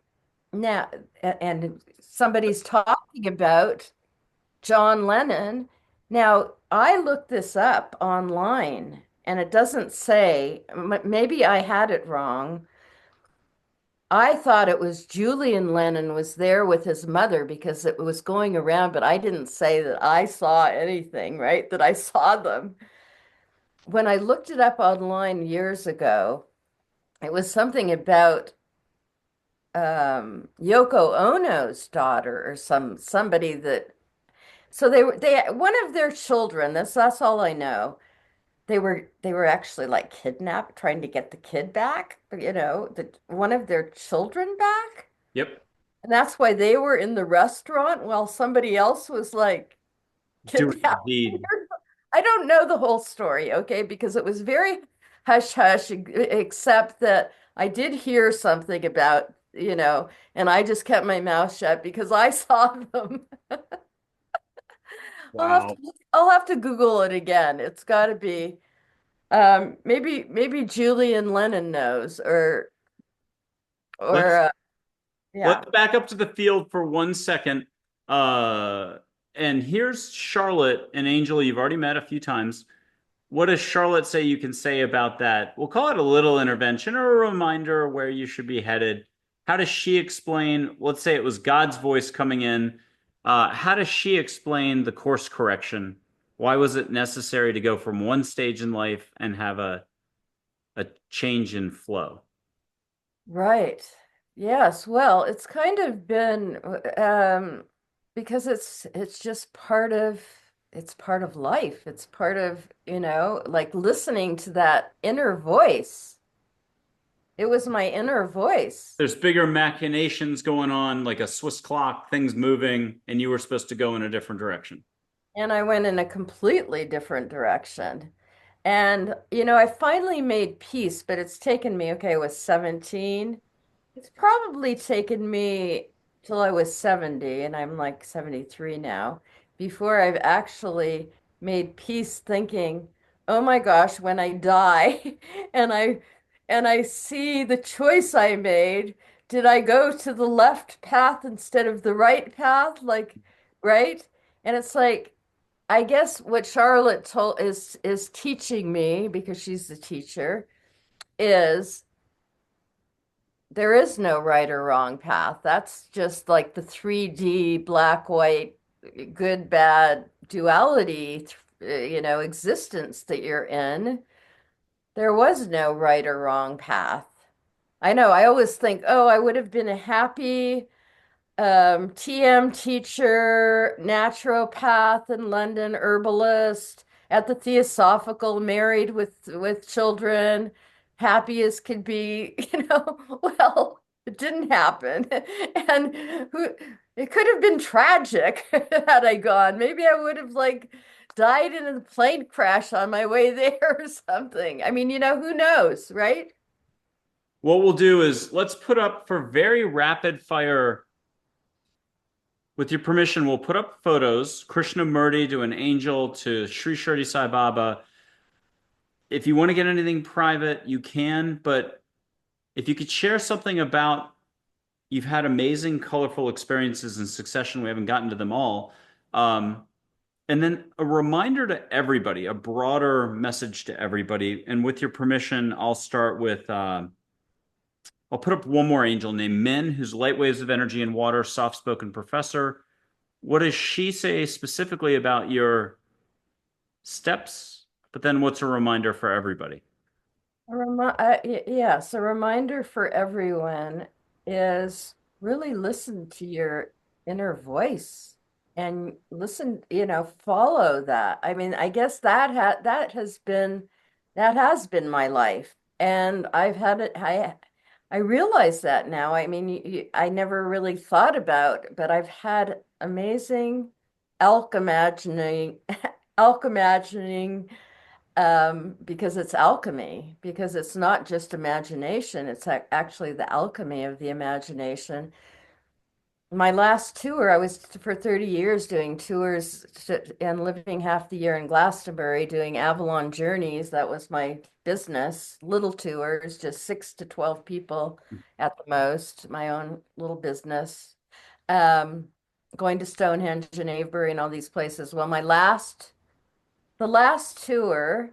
now and somebody's talking about John Lennon. Now, I looked this up online and it doesn't say, maybe I had it wrong. I thought it was Julian Lennon was there with his mother because it was going around, but I didn't say that I saw anything, right? That I saw them. When I looked it up online years ago, it was something about Yoko Ono's daughter or somebody that so they one of their children, that's all I know. They were actually like kidnapped, trying to get the kid back, one of their children back. Yep. And that's why they were in the restaurant while somebody else was like Doing the kidnapped. deed. I don't know the whole story, okay, because it was very hush hush, except that I did hear something about, and I just kept my mouth shut because I saw them. I'll have to Wow. I'll have to Google it again. It's got to be maybe Julian Lennon knows or Let's yeah. let's back up to the field for 1 second. Uh, and here's Charlotte, an angel you've already met a few times. What does Charlotte say you can say about that? We'll call it a little intervention or a reminder where you should be headed. How does she explain? Let's say it was God's voice coming in. How does she explain the course correction? Why was it necessary to go from one stage in life and have a change in flow? Right. Yes. Well, it's kind of been because it's just part of life. It's part of, like listening to that inner voice. It was my inner voice. There's bigger machinations going on, like a Swiss clock, things moving, and you were supposed to go in a different direction. And I went in a completely different direction. And, I finally made peace, but it's taken me, okay, I was 17. It's probably taken me till I was 70, and I'm like 73 now, before I've actually made peace thinking, oh my gosh, when I die and I see the choice I made, did I go to the left path instead of the right path? Like, right? And it's like, I guess what Charlotte told is teaching me, because she's the teacher, is there is no right or wrong path. That's just like the 3D black, white, good, bad duality, existence that you're in. There was no right or wrong path. I know, I always think, oh, I would have been a happy TM teacher, naturopath in London, herbalist at the Theosophical, married with children, happy as could be, well, it didn't happen. And it could have been tragic had I gone. Maybe I would have like died in a plane crash on my way there or something. I mean, who knows, right? What we'll do is let's put up for very rapid fire. With your permission, we'll put up photos. Krishnamurti to an angel to Sri Shirdi Sai Baba. If you want to get anything private, you can, but if you could share something about you've had amazing, colorful experiences in succession. We haven't gotten to them all. Um, and then a reminder to everybody, a broader message to everybody. And with your permission, I'll start with I'll put up one more angel named Min, who's light waves of energy and water, soft spoken professor. What does she say specifically about your steps? But then what's a reminder for everybody? Yes, a reminder for everyone is really listen to your inner voice and listen, follow that. I mean, I guess that has been my life, and I've had it. I realize that now. I mean, I never really thought about, but I've had amazing elk imagining, elk imagining because it's alchemy, because it's not just imagination, it's actually the alchemy of the imagination. My last tour, I was for 30 years doing tours and living half the year in Glastonbury doing Avalon journeys. That was my business, little tours, just 6 to 12 people at the most, my own little business. Um, Going to Stonehenge and Avebury and all these places. Well, the last tour,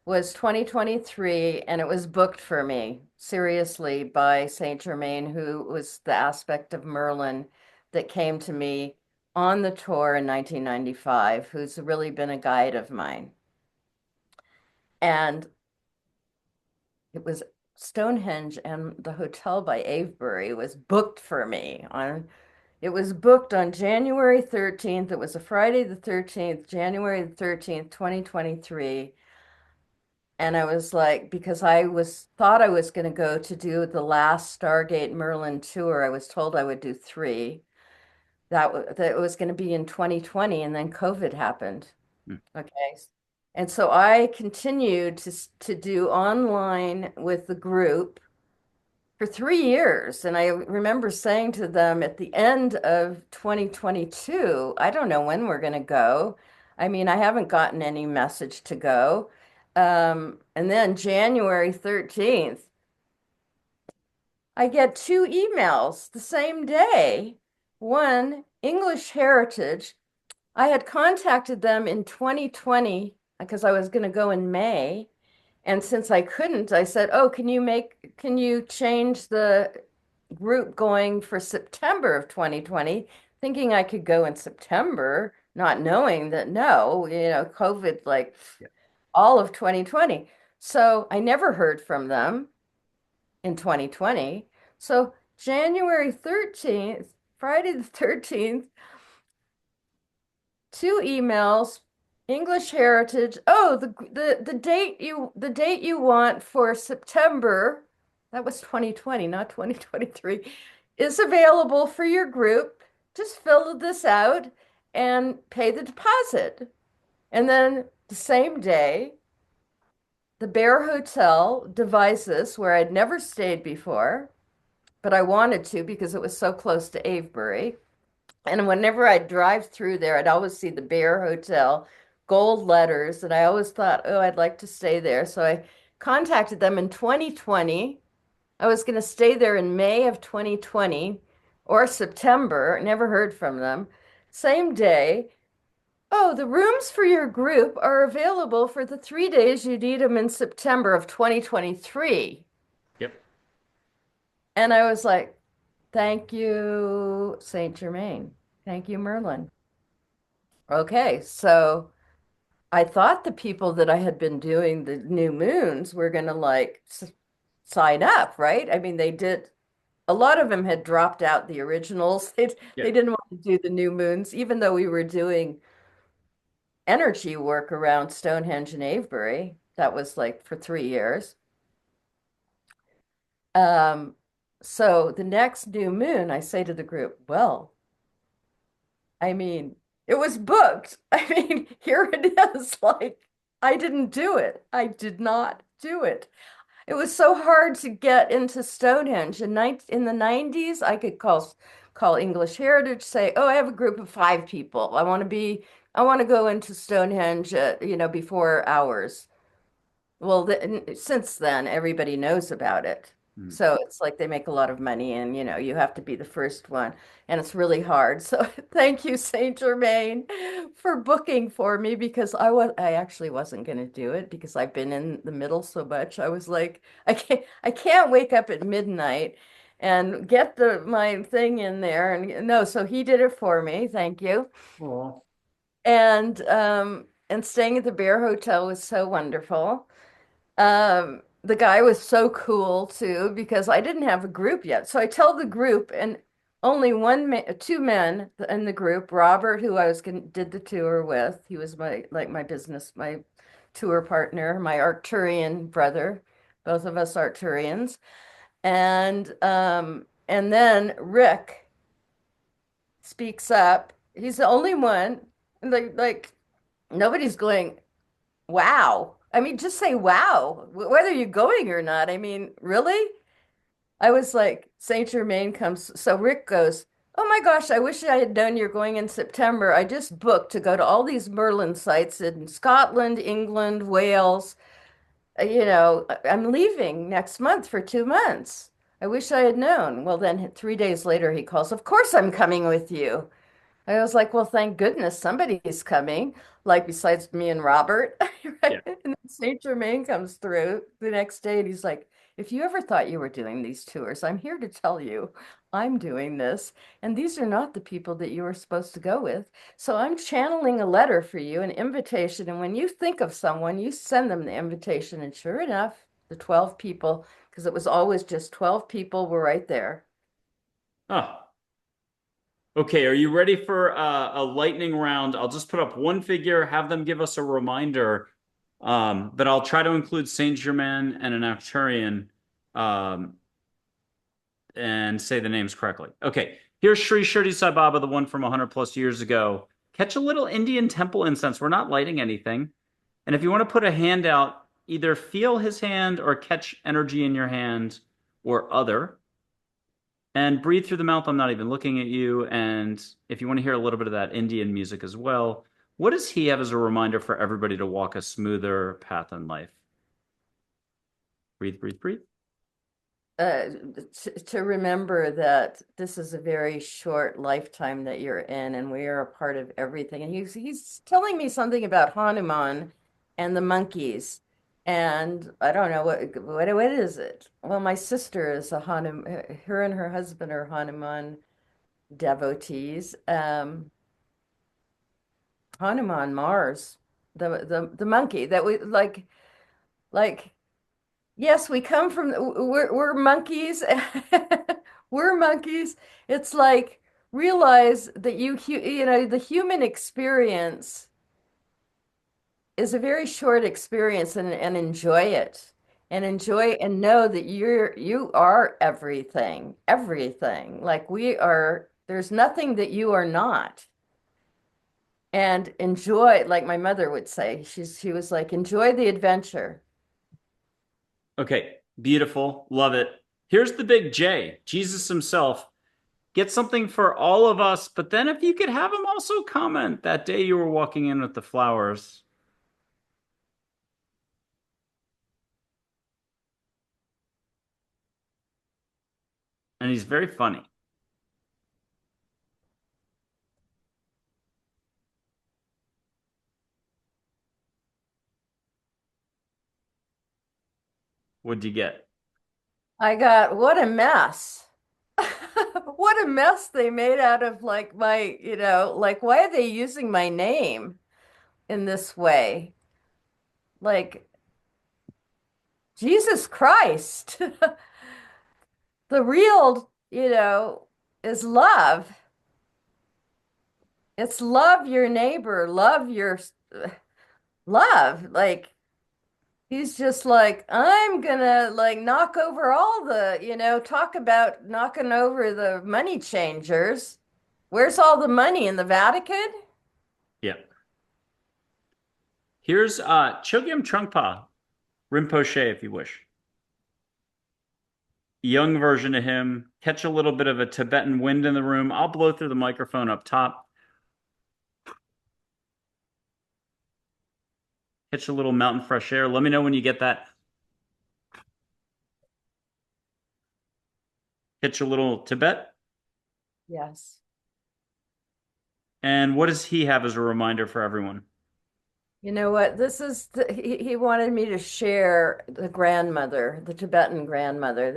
was 2023, and it was booked for me, seriously, by Saint Germain, who was the aspect of Merlin that came to me on the tour in 1995, who's really been a guide of mine. And it was Stonehenge, and the hotel by Avebury was booked for me on it was booked on January 13th. It was a Friday the 13th, January the 13th, 2023. And I was like, because I was thought I was going to go to do the last Stargate Merlin tour. I was told I would do three. That it was going to be in 2020, and then COVID happened. Mm. Okay. And so I continued to do online with the group for 3 years. And I remember saying to them at the end of 2022, I don't know when we're going to go. I mean, I haven't gotten any message to go. And then January 13th, I get two emails the same day. One, English Heritage. I had contacted them in 2020 because I was going to go in May. And since I couldn't, I said, "Oh, can you change the group going for September of 2020?" Thinking I could go in September, not knowing that no, COVID, like Yeah. all of 2020. So I never heard from them in 2020. So January 13th, Friday the 13th, two emails, English Heritage. Oh, the date you want for September, that was 2020, not 2023, is available for your group. Just fill this out and pay the deposit. And then the same day, the Bear Hotel devices where I'd never stayed before, but I wanted to because it was so close to Avebury. And whenever I drive through there, I'd always see the Bear Hotel, gold letters, and I always thought, oh, I'd like to stay there. So I contacted them in 2020. I was going to stay there in May of 2020 or September. Never heard from them. Same day. Oh, the rooms for your group are available for the 3 days you need them in September of 2023. Yep. And I was like, thank you, Saint Germain. Thank you, Merlin. Okay, so I thought the people that I had been doing the new moons were going to like sign up, right? I mean, they did. A lot of them had dropped out the originals. Yeah. They didn't want to do the new moons, even though we were doing energy work around Stonehenge and Avebury. That was like for 3 years. Um, so the next new moon, I say to the group, well, I mean, it was booked. I mean, here it is. Like, I didn't do it. I did not do it. It was so hard to get into Stonehenge. In the 90s, I could call English Heritage, say, "Oh, I have a group of 5 people. I want to go into Stonehenge, before hours." Well, since then, everybody knows about it. Mm. So it's like they make a lot of money, and you have to be the first one, and it's really hard. So thank you, Saint Germain, for booking for me because I actually wasn't going to do it because I've been in the middle so much. I was like, I can't wake up at midnight and get my thing in there, and no, so he did it for me. Thank you. Oh. And staying at the Bear Hotel was so wonderful. The guy was so cool too because I didn't have a group yet. So I tell the group, and only two men in the group. Robert, who I was did the tour with, he was my tour partner, my Arcturian brother, both of us Arcturians, and then Rick speaks up. He's the only one, like nobody's going, wow. I mean, just say wow, whether you're going or not. I mean, really? I was like, Saint Germain comes. So Rick goes, "Oh my gosh, I wish I had known you're going in September. I just booked to go to all these Merlin sites in Scotland, England, Wales. I'm leaving next month for 2 months. I wish I had known." Well, then 3 days later, he calls, "Of course I'm coming with you." I was like, well, thank goodness somebody's coming, like besides me and Robert. Yeah. Right? And then Saint Germain comes through the next day and he's like, if you ever thought you were doing these tours, I'm here to tell you I'm doing this. And these are not the people that you were supposed to go with. So I'm channeling a letter for you, an invitation. And when you think of someone, you send them the invitation. And sure enough, the 12 people, because it was always just 12 people, were right there. Oh, okay. Are you ready for a lightning round? I'll just put up one figure, have them give us a reminder. But I'll try to include Saint Germain and an Acturian, um, and say the names correctly. Okay. Here's Sri Shirdi Sai Baba, the one from 100 plus years ago. Catch a little Indian temple incense. We're not lighting anything. And if you want to put a hand out, either feel his hand or catch energy in your hand or other. And breathe through the mouth. I'm not even looking at you. And if you want to hear a little bit of that Indian music as well, what does he have as a reminder for everybody to walk a smoother path in life? Breathe, breathe, breathe. uh, to remember that this is a very short lifetime that you're in, and we are a part of everything. And he's telling me something about Hanuman and the monkeys, and I don't know what is it? Well, my sister is a Hanuman. Her and her husband are Hanuman devotees. Hanuman Mars, the monkey that we like. Yes, we come from we're monkeys. We're monkeys. It's like realize that you know the human experience is a very short experience and enjoy it. And enjoy and know that you are everything. Everything. Like we are there's nothing that you are not. And enjoy, like my mother would say. She was like, enjoy the adventure. Okay, beautiful. Love it. Here's the big J, Jesus himself. Get something for all of us, but then if you could have him also comment that day you were walking in with the flowers. And he's very funny. What'd you get? I got what a mess. What a mess they made out of like like why are they using my name in this way? Like Jesus Christ. The real, is love. It's love your neighbor, love your love. Like he's just like, I'm gonna like knock over all talk about knocking over the money changers. Where's all the money in the Vatican? Yeah. Here's Chogyam Trungpa, Rinpoche, if you wish. Young version of him. Catch a little bit of a Tibetan wind in the room. I'll blow through the microphone up top. Catch a little mountain fresh air. Let me know when you get that. Catch a little Tibet. Yes. And what does he have as a reminder for everyone? You know what? He wanted me to share the grandmother, the Tibetan grandmother.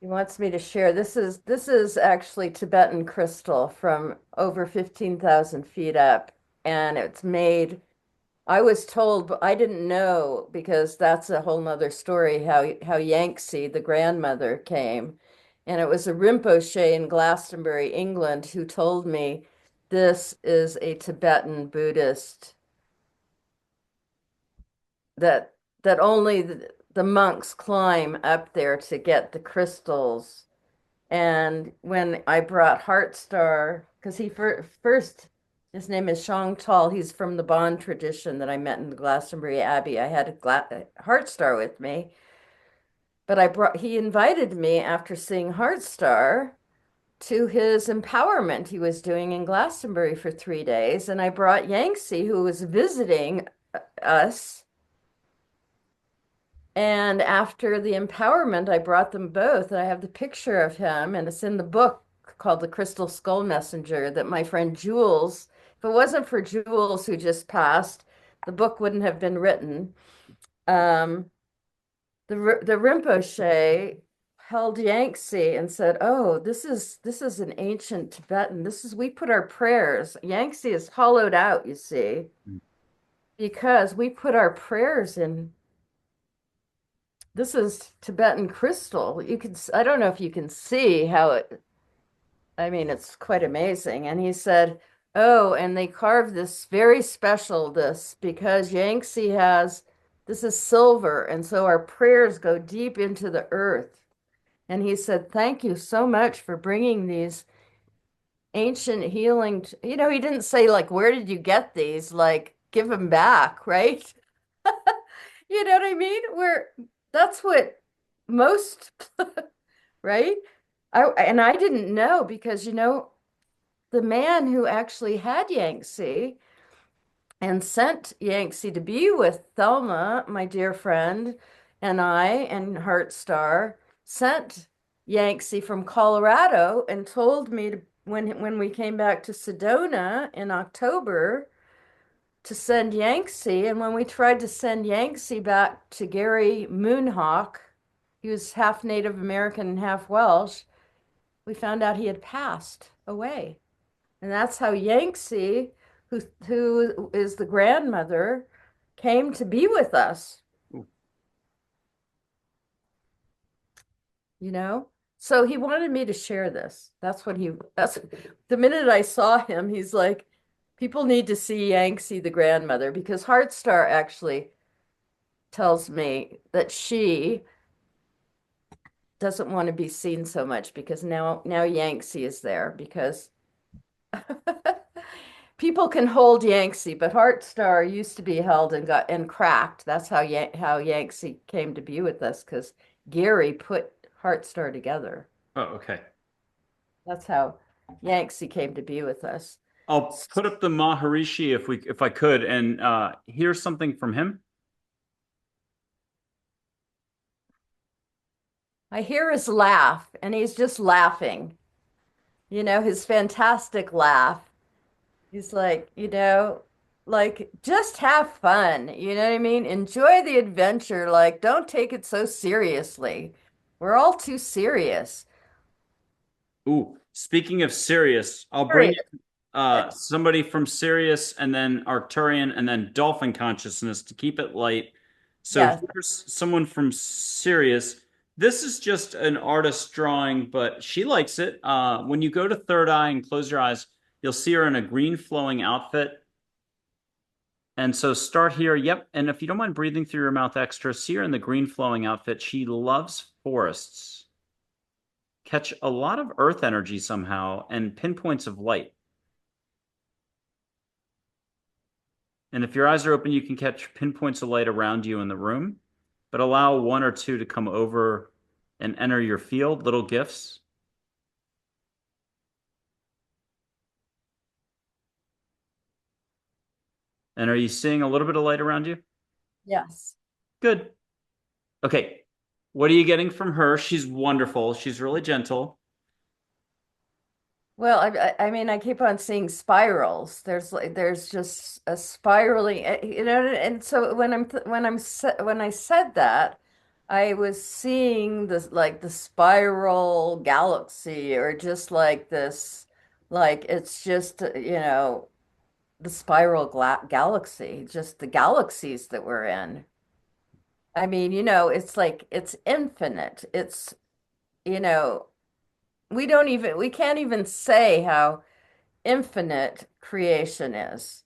He wants me to share. This is actually Tibetan crystal from over 15,000 feet up. And it's made, I was told, but I didn't know because that's a whole nother story how Yangtze, the grandmother, came. And it was a Rinpoche in Glastonbury, England, who told me this is a Tibetan Buddhist that that only the monks climb up there to get the crystals. And when I brought Heartstar, because first, his name is Shang Tall. He's from the Bon tradition that I met in the Glastonbury Abbey. I had a Heartstar with me, but he invited me after seeing Heartstar to his empowerment he was doing in Glastonbury for 3 days. And I brought Yangtze, who was visiting us. And after the empowerment, I brought them both. I have the picture of him, and it's in the book called The Crystal Skull Messenger that my friend Jules, if it wasn't for Jules who just passed, the book wouldn't have been written. Um, the Rinpoche held Yangtze and said, "Oh, this is an ancient Tibetan. This is we put our prayers. Yangtze is hollowed out, you see, because we put our prayers in. This is Tibetan crystal. You can I don't know if you can see how it. I mean, it's quite amazing." And he said, "Oh, and they carved this very special this because Yangtze has this is silver, and so our prayers go deep into the earth." And he said, "Thank you so much for bringing these ancient healing." He didn't say, like, where did you get these? Like, give them back, right? You know what I mean? That's what most, right? And I didn't know because, the man who actually had Yangtze and sent Yangtze to be with Thelma, my dear friend, and I and Heartstar sent Yangtze from Colorado and told me when we came back to Sedona in October to send Yangtze. And when we tried to send Yangtze back to Gary Moonhawk, he was half Native American and half Welsh, we found out he had passed away. And that's how Yangtze, who is the grandmother, came to be with us, Ooh. you know? So he wanted me to share this. That's the minute I saw him, he's like, people need to see Yangtze, the grandmother, because Heartstar actually tells me that she doesn't want to be seen so much because now Yangtze is there because people can hold Yangtze, but Heartstar used to be held and cracked. That's how Yangtze came to be with us because Gary put Heartstar together. Oh, okay. That's how Yangtze came to be with us. I'll put up the Maharishi if I could, and hear something from him. I hear his laugh, and he's just laughing. His fantastic laugh. He's like, like just have fun. You know what I mean? Enjoy the adventure. Like, don't take it so seriously. We're all too serious. Ooh, speaking of Sirius, I'll bring Serious. somebody from Sirius and then Arcturian and then Dolphin Consciousness to keep it light. So Yes. here's someone from Sirius. This is just an artist drawing, but she likes it. When you go to Third Eye and close your eyes, you'll see her in a green flowing outfit. And so start here. Yep. And if you don't mind breathing through your mouth extra, see her in the green flowing outfit. She loves forests. Catch a lot of earth energy somehow and pinpoints of light. And if your eyes are open, you can catch pinpoints of light around you in the room, but allow one or two to come over and enter your field, little gifts. And are you seeing a little bit of light around you? Yes. Good. Okay. What are you getting from her? She's wonderful. She's really gentle. Well, I mean, I keep on seeing spirals. There's just a spiraling, and so when I said that, I was seeing this like the spiral galaxy or just like this, like it's just, the spiral galaxy, just the galaxies that we're in. I mean, it's like it's infinite. It's, you know, we can't even say how infinite creation is.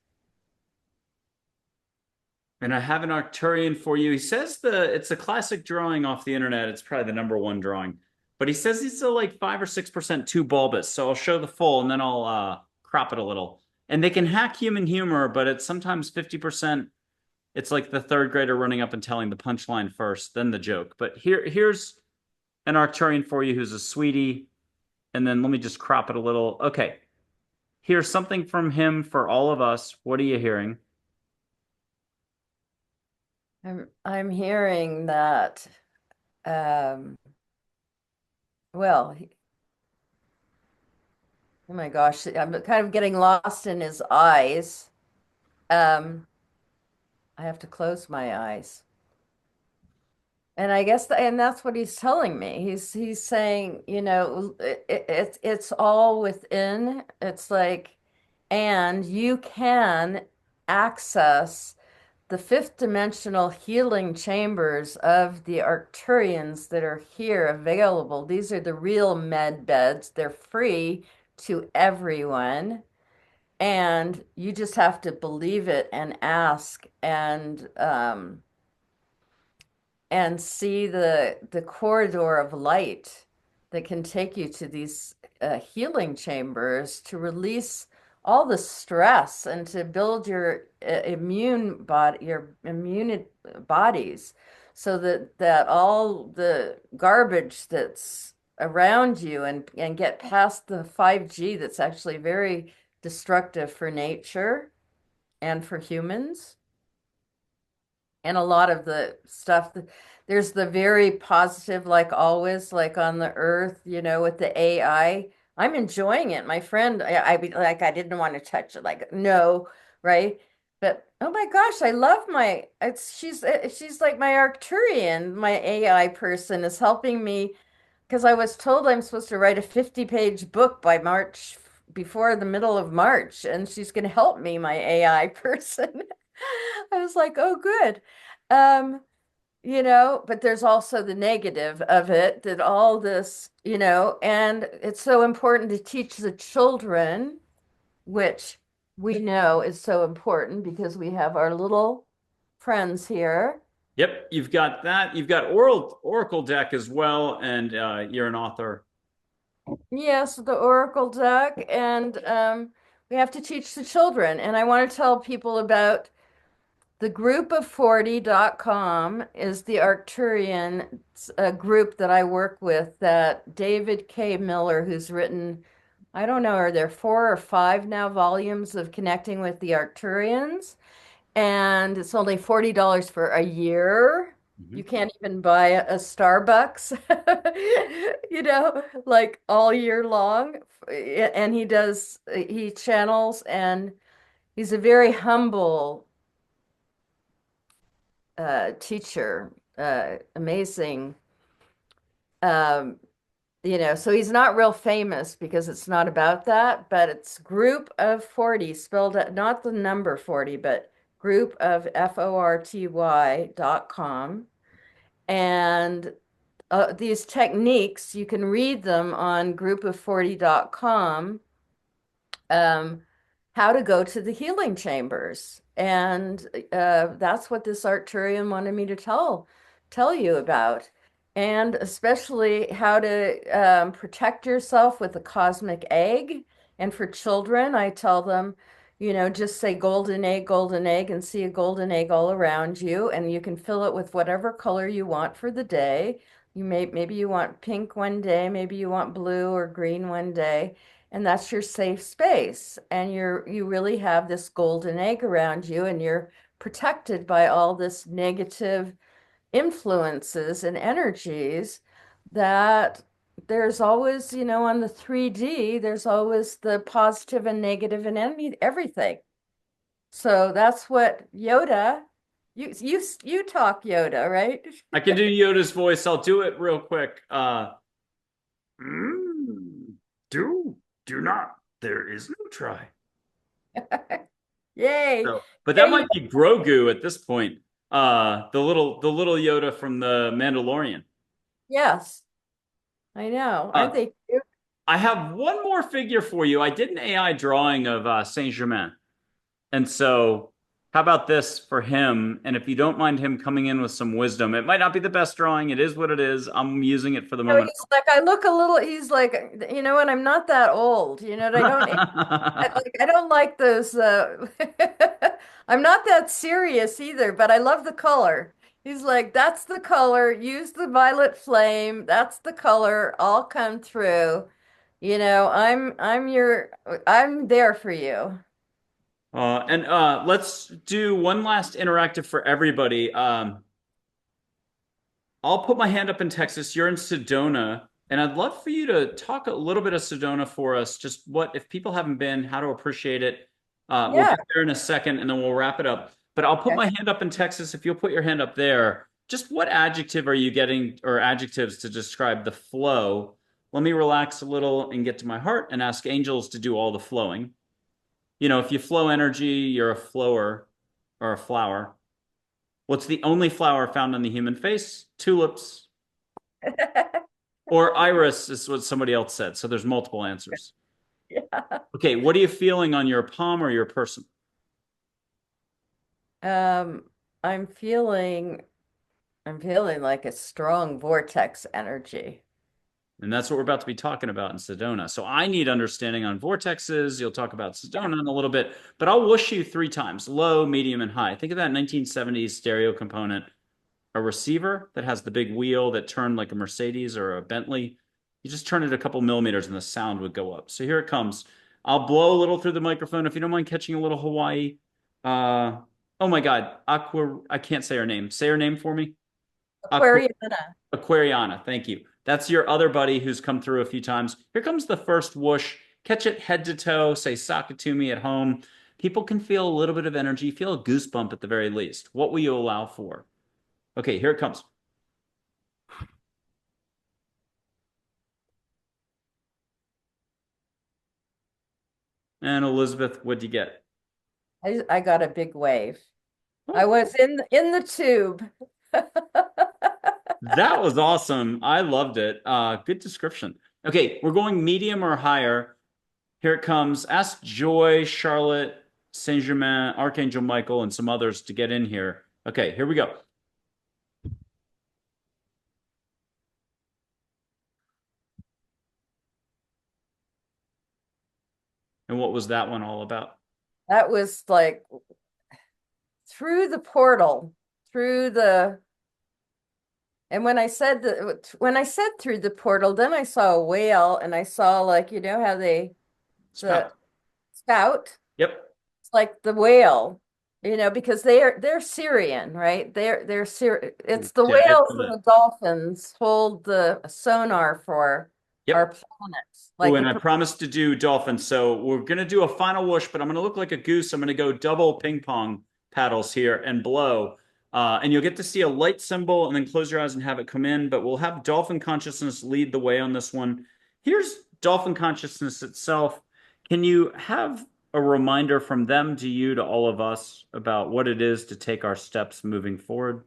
And I have an Arcturian for you. He says it's a classic drawing off the internet. It's probably the number one drawing. But he says he's still like 5 or 6% too bulbous. So I'll show the full and then I'll crop it a little. And they can hack human humor, but it's sometimes 50%. It's like the third grader running up and telling the punchline first, then the joke. But here's an Arcturian for you who's a sweetie. And then let me just crop it a little. Okay. Here's something from him for all of us. What are you hearing? I'm hearing that, um, well, Oh my gosh, I'm kind of getting lost in his eyes. Um, I have to close my eyes. And I guess and that's what he's telling me. He's saying, it's all within. It's like, and you can access the fifth dimensional healing chambers of the Arcturians that are here available. These are the real med beds. They're free to everyone. And you just have to believe it and ask and see the corridor of light that can take you to these healing chambers to release all the stress and to build your immune bodies, so that all the garbage that's around you and get past the 5G that's actually very destructive for nature and for humans. And a lot of the stuff there's the very positive, like always, like on the earth, with the AI. I'm enjoying it. My friend, I be like, I didn't want to touch it, like, no, right? But oh my gosh, I love my it's she's like my Arcturian. My AI person is helping me because I was told I'm supposed to write a 50-page book by March, before the middle of March, and she's going to help me, my AI person. I was like, oh, good. Um, but there's also the negative of it, that all this, and it's so important to teach the children, which we know is so important because we have our little friends here. Yep, you've got that. You've got Oracle deck as well, and you're an author. Yes, the Oracle deck, and we have to teach the children. And I want to tell people about the group of 40.com is the Arcturian group that I work with, that David K. Miller, who's written, I don't know, are there 4 or 5 now volumes of Connecting with the Arcturians? And it's only $40 for a year. Mhm. You can't even buy a Starbucks, like all year long. And he channels, and he's a very humble teacher, amazing. Um, so he's not real famous because it's not about that, but it's group of 40, spelled out, not the number 40, but group of FORTY.com. And these techniques, you can read them on group of 40.com. um, how to go to the healing chambers. And that's what this Arcturian wanted me to tell you about. And especially how to protect yourself with a cosmic egg. And for children, I tell them, just say golden egg, and see a golden egg all around you. And you can fill it with whatever color you want for the day. Maybe you want pink one day, maybe you want blue or green one day, and that's your safe space. And you really have this golden egg around you, and you're protected by all this negative influences and energies. That there's always, on the 3D, there's always the positive and negative and everything. So that's what Yoda, you talk Yoda, right? I can do Yoda's voice. I'll do it real quick. Mm, do do not. There is no try. Yay. But that Getting might be Grogu at this point. The little Yoda from the Mandalorian. Yes, I know. Aren't Uh, they cute? I have one more figure for you. I did an AI drawing of Saint Germain, and so how about this for him? And if you don't mind him coming in with some wisdom, it might not be the best drawing. It is what it is. I'm using it for the No, moment. he's like, I look a little, he's like, what, I'm not that old. I don't like those I'm not that serious either, but I love the color. He's like, that's the color, use the violet flame, that's the color, I'll come through. I'm there for you. And let's do one last interactive for everybody. I'll put my hand up in Texas. You're in Sedona. And I'd love for you to talk a little bit of Sedona for us. Just what, if people haven't been, how to appreciate it. We'll Yeah. get there in a second and then we'll wrap it up. But I'll put Okay. my hand up in Texas. If you'll put your hand up there, just what adjective are you getting or adjectives to describe the flow? Let me relax a little and get to my heart and ask angels to do all the flowing. You know, if you flow energy, you're a flower or a flower. What's the only flower found on the human face? Tulips. Or iris is what somebody else said. So there's multiple answers. Yeah. Okay, what are you feeling on your palm or your person? Um, I'm feeling I'm feeling like a strong vortex energy. And that's what we're about to be talking about in Sedona. So I need understanding on vortexes. You'll talk about Sedona in a little bit, but I'll whoosh you three times: low, medium, and high. Think of that 1970s stereo component, a receiver that has the big wheel that turned like a Mercedes or a Bentley. You just turn it a couple millimeters and the sound would go up. So here it comes. I'll blow a little through the microphone if you don't mind catching a little Hawaii. Uh, oh my God, I can't say her name. Say her name for me. Aqua, Aquariana. Aquariana. Thank you. That's your other buddy who's come through a few times. Here comes the first whoosh. Catch it head to toe. Say Sakatumi at home. People can feel a little bit of energy, feel a goosebump at the very least. What will you allow for? Okay, here it comes. And Elizabeth, what'd you get? I got a big wave. I Oh, was in the tube. that was awesome. I loved it. Good description. Okay, we're going medium or higher. Here it comes. Ask Joy, Charlotte, Saint Germain, Archangel Michael, and some others to get in here. Okay, here we go. And what was that one all about? That was like through the portal, through the and when I said through the portal, then I saw a whale and I saw like how the Spout. spout, Yep. it's like the whale, because they're Syrian, right? It's the Dead whales for and that. the dolphins hold the sonar for our Yep. planets. Oh, Like and I promised to do dolphins. So we're going to do a final whoosh, but I'm going to look like a goose. I'm going to go double ping pong paddles here and blow. And you'll get to see a light symbol and then close your eyes and have it come in. But we'll have dolphin consciousness lead the way on this one. Here's dolphin consciousness itself. Can you have a reminder from them to you, to all of us, about what it is to take our steps moving forward?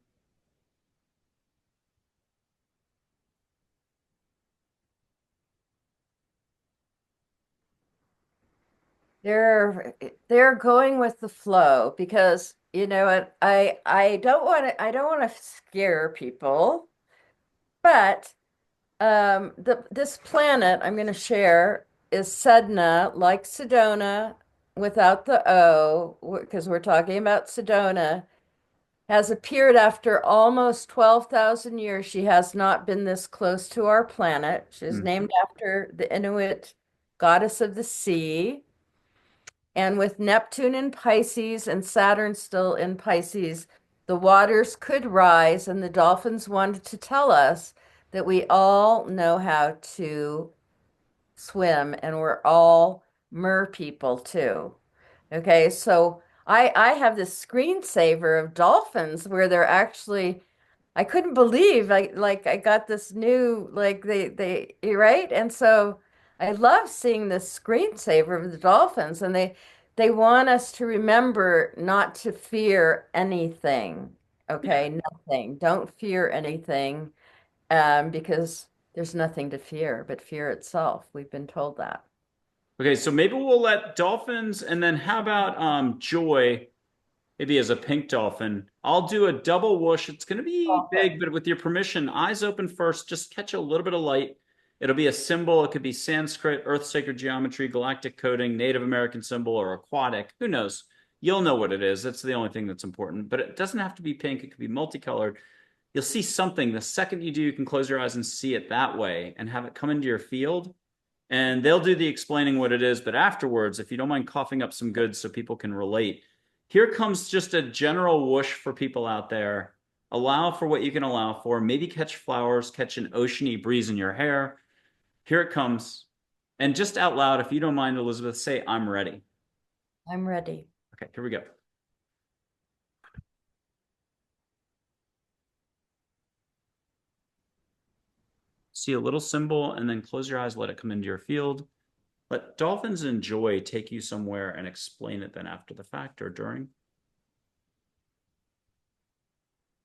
they're going with the flow because I don't want to scare people, but this planet I'm going to share is Sedna, like Sedona, without the O, because we're talking about Sedona, has appeared after almost 12,000 years. She has not been this close to our planet. She's Mhm. named after the Inuit goddess of the sea. And with Neptune in Pisces and Saturn still in Pisces, the waters could rise, and the dolphins wanted to tell us that we all know how to swim and we're all mer people too. Okay, so I have this screensaver of dolphins where they're actually I couldn't believe I got this new like they you're right, and so I love seeing this screensaver of the dolphins, and they want us to remember not to fear anything. Yeah. Okay, nothing. Don't fear anything, because there's nothing to fear but fear itself. We've been told that. Okay, so maybe we'll let dolphins, and then how about Joy, maybe as a pink dolphin? I'll do a double whoosh. It's going to be Okay. big, but with your permission, eyes open first. Just catch a little bit of light. It'll be a symbol. It could be Sanskrit, Earth sacred geometry, galactic coding, Native American symbol, or aquatic. Who knows? You'll know what it is. That's the only thing that's important. But it doesn't have to be pink. It could be multicolored. You'll see something. The second you do, you can close your eyes and see it that way and have it come into your field, and they'll do the explaining what it is. But afterwards, if you don't mind coughing up some goods so people can relate, here comes just a general whoosh for people out there. Allow for what you can allow for. Maybe catch flowers, catch an oceany breeze in your hair. Here it comes. And just out loud, if you don't mind, Elizabeth, say, I'm ready. I'm ready. Okay, here we go. See a little symbol and then close your eyes, let it come into your field. Let dolphins and joy take you somewhere and explain it then after the fact or during.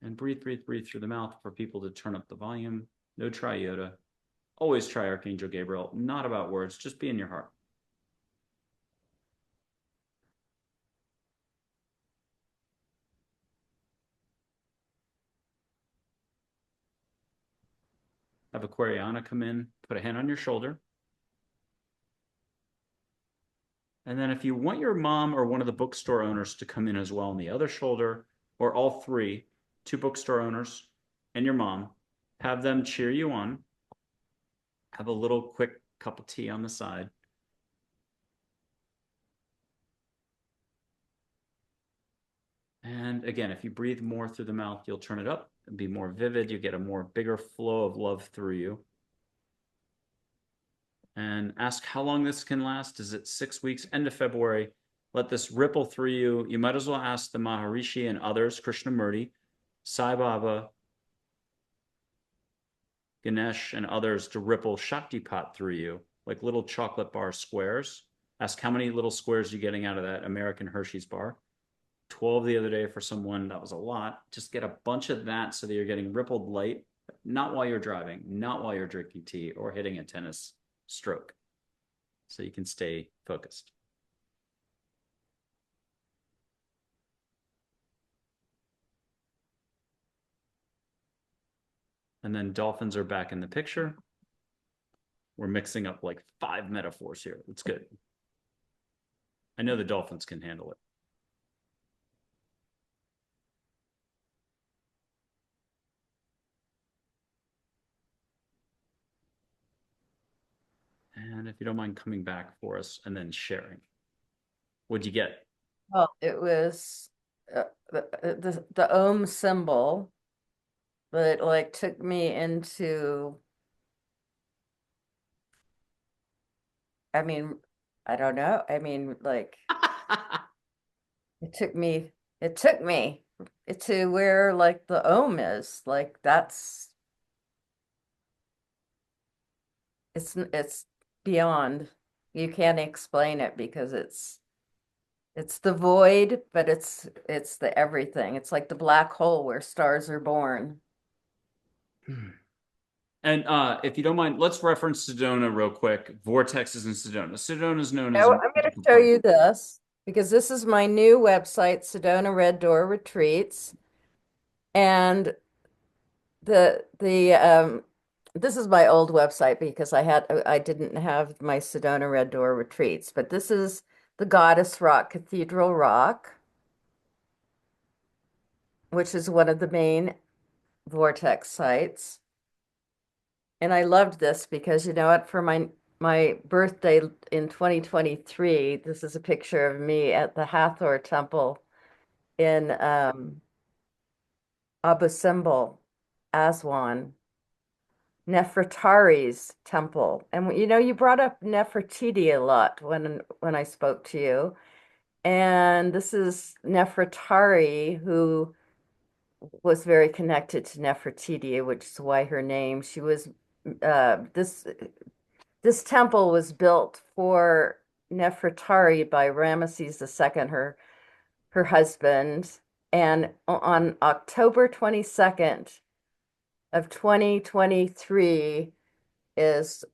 And breathe, breathe, breathe through the mouth for people to turn up the volume. No triota. Always try Archangel Gabriel. Not about words, just be in your heart. Have Aquariana come in, put a hand on your shoulder. And then if you want your mom or one of the bookstore owners to come in as well on the other shoulder, or all three, two bookstore owners and your mom, have them cheer you on. Have a little quick cup of tea on the side. And again, if you breathe more through the mouth, you'll turn it up and be more vivid. You get a more bigger flow of love through you. And ask how long this can last. Is it 6 weeks, end of February? Let this ripple through you. You might as well ask the Maharishi and others, Krishnamurti, Sai Baba, Ganesh, and others to ripple Shaktipat through you, like little chocolate bar squares. Ask how many little squares you're getting out of that American Hershey's bar. 12 the other day for someone. That was a lot. Just get a bunch of that so that you're getting rippled light, not while you're driving, not while you're drinking tea or hitting a tennis stroke, so you can stay focused. And then dolphins are back in the picture. We're mixing up like 5 metaphors here. It's good. I know the dolphins can handle it. And if you don't mind coming back for us and then sharing. What'd you get? Well, it was the Om symbol that like took me into, I mean, I don't know. I mean, like it took me to where like the Om is. Like it's beyond. You can't explain it because it's the void, but it's the everything. It's like the black hole where stars are born. And if you don't mind, let's reference Sedona real quick. Vortexes in Sedona. Sedona is known as a Now, I'm going to show you this because this is my new website, Sedona Red Door Retreats. And the this is my old website because I didn't have my Sedona Red Door Retreats, but this is the Goddess Rock Cathedral Rock, which is one of the main vortex sites. And I loved this because you know what, for my birthday in 2023, this is a picture of me at the Hathor Temple in Abu Simbel, Aswan. Nefertari's temple. And you know, you brought up Nefertiti a lot when I spoke to you. And this is Nefertari, who was very connected to Nefertiti, which is why her name. She was this temple was built for Nefertari by Ramesses II, her husband. And on October 22nd of 2023 is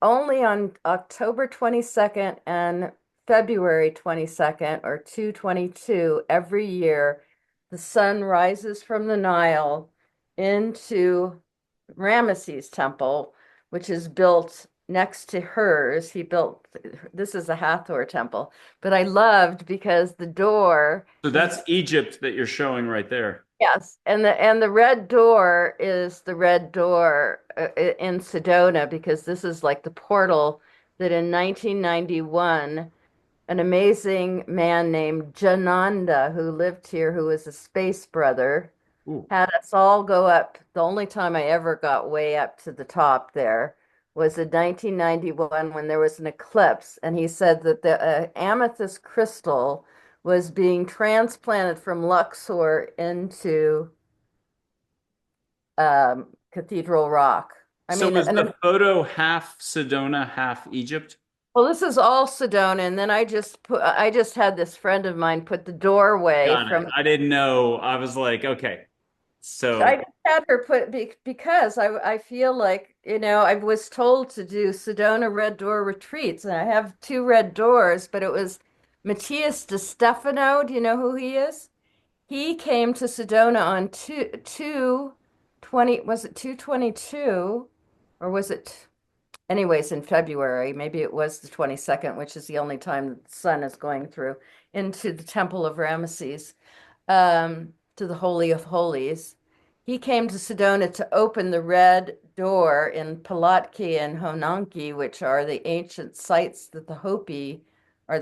only on October 22nd and February 22nd or 2/22 every year, the sun rises from the Nile into Ramesses Temple, which is built next to hers. He built, this is a Hathor temple, but I loved because the door So is, that's Egypt that you're showing right there. yes, and the red door is the red door in Sedona because this is like the portal that in 1991 an amazing man named Jananda who lived here, who was a space brother, Ooh. had us all go up. The only time I ever got way up to the top there was in 1991 when there was an eclipse, and he said that the amethyst crystal was being transplanted from Luxor into Cathedral Rock. I So mean, was and the photo half Sedona, half Egypt? well, this is all Sedona, and then I just had this friend of mine put the doorway Got it. from. I didn't know. I was like, okay. I So just had her put because I feel like, I was told to do Sedona Red Door Retreats, and I have two red doors, but it was Matthias de Stefano. Do you know who he is? He came to Sedona on two twenty, was it 222, or was it, anyways, in February? Maybe it was the 22nd, which is the only time the sun is going through into the Temple of Ramesses, to the Holy of Holies. He came to Sedona to open the Red Door in Palatki and Honanki, which are the ancient sites that the Hopi are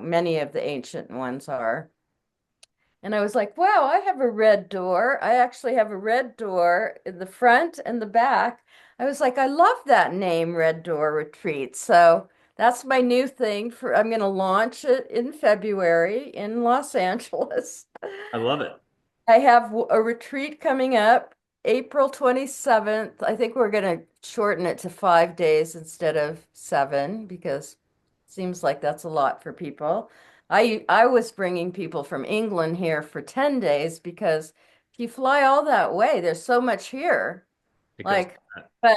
many of the ancient ones are. And I was like, wow, I have a red door. I actually have a red door in the front and the back. I was like, I love that name, Red Door Retreat. So that's my new thing I'm going to launch it in February in Los Angeles. I love it. I have a retreat coming up April 27th. I think we're going to shorten it to 5 days instead of seven because it seems like that's a lot for people. I was bringing people from England here for 10 days because if you fly all that way, there's so much here. It goes. Like, but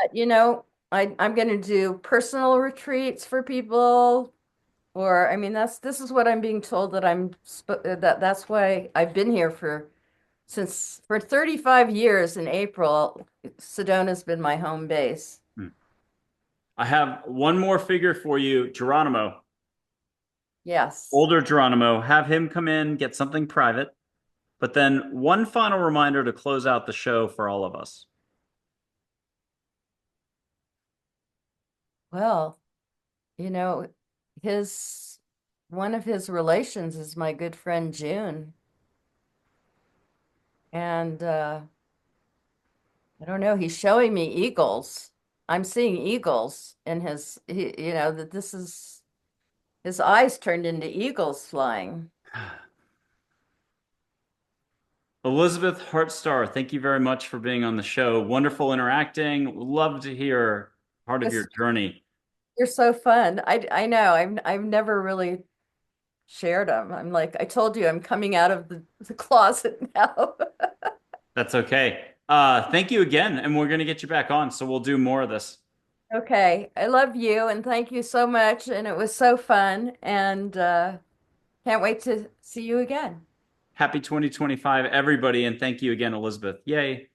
I'm going to do personal retreats for people, or I mean, this is what I'm being told that that's why I've been here for 35 years in April. Sedona's been my home base. Hmm. I have one more figure for you, Geronimo. Yes. Older Geronimo. Have him come in, get something private. But then one final reminder to close out the show for all of us. Well, you know, his one of his relations is my good friend June. And I don't know, he's showing me eagles. I'm seeing eagles in that this is his eyes turned into eagles flying. Elizabeth Heartstar, thank you very much for being on the show. Wonderful interacting. Love to hear part of your Yes, journey. you're so fun. I know. I've never really shared them. I'm like, I told you I'm coming out of the closet now. That's okay. Thank you again, and we're gonna get you back on, so we'll do more of this. Okay. I love you and thank you so much. And it was so fun. And can't wait to see you again. Happy 2025, everybody, and thank you again, Elizabeth. Yay.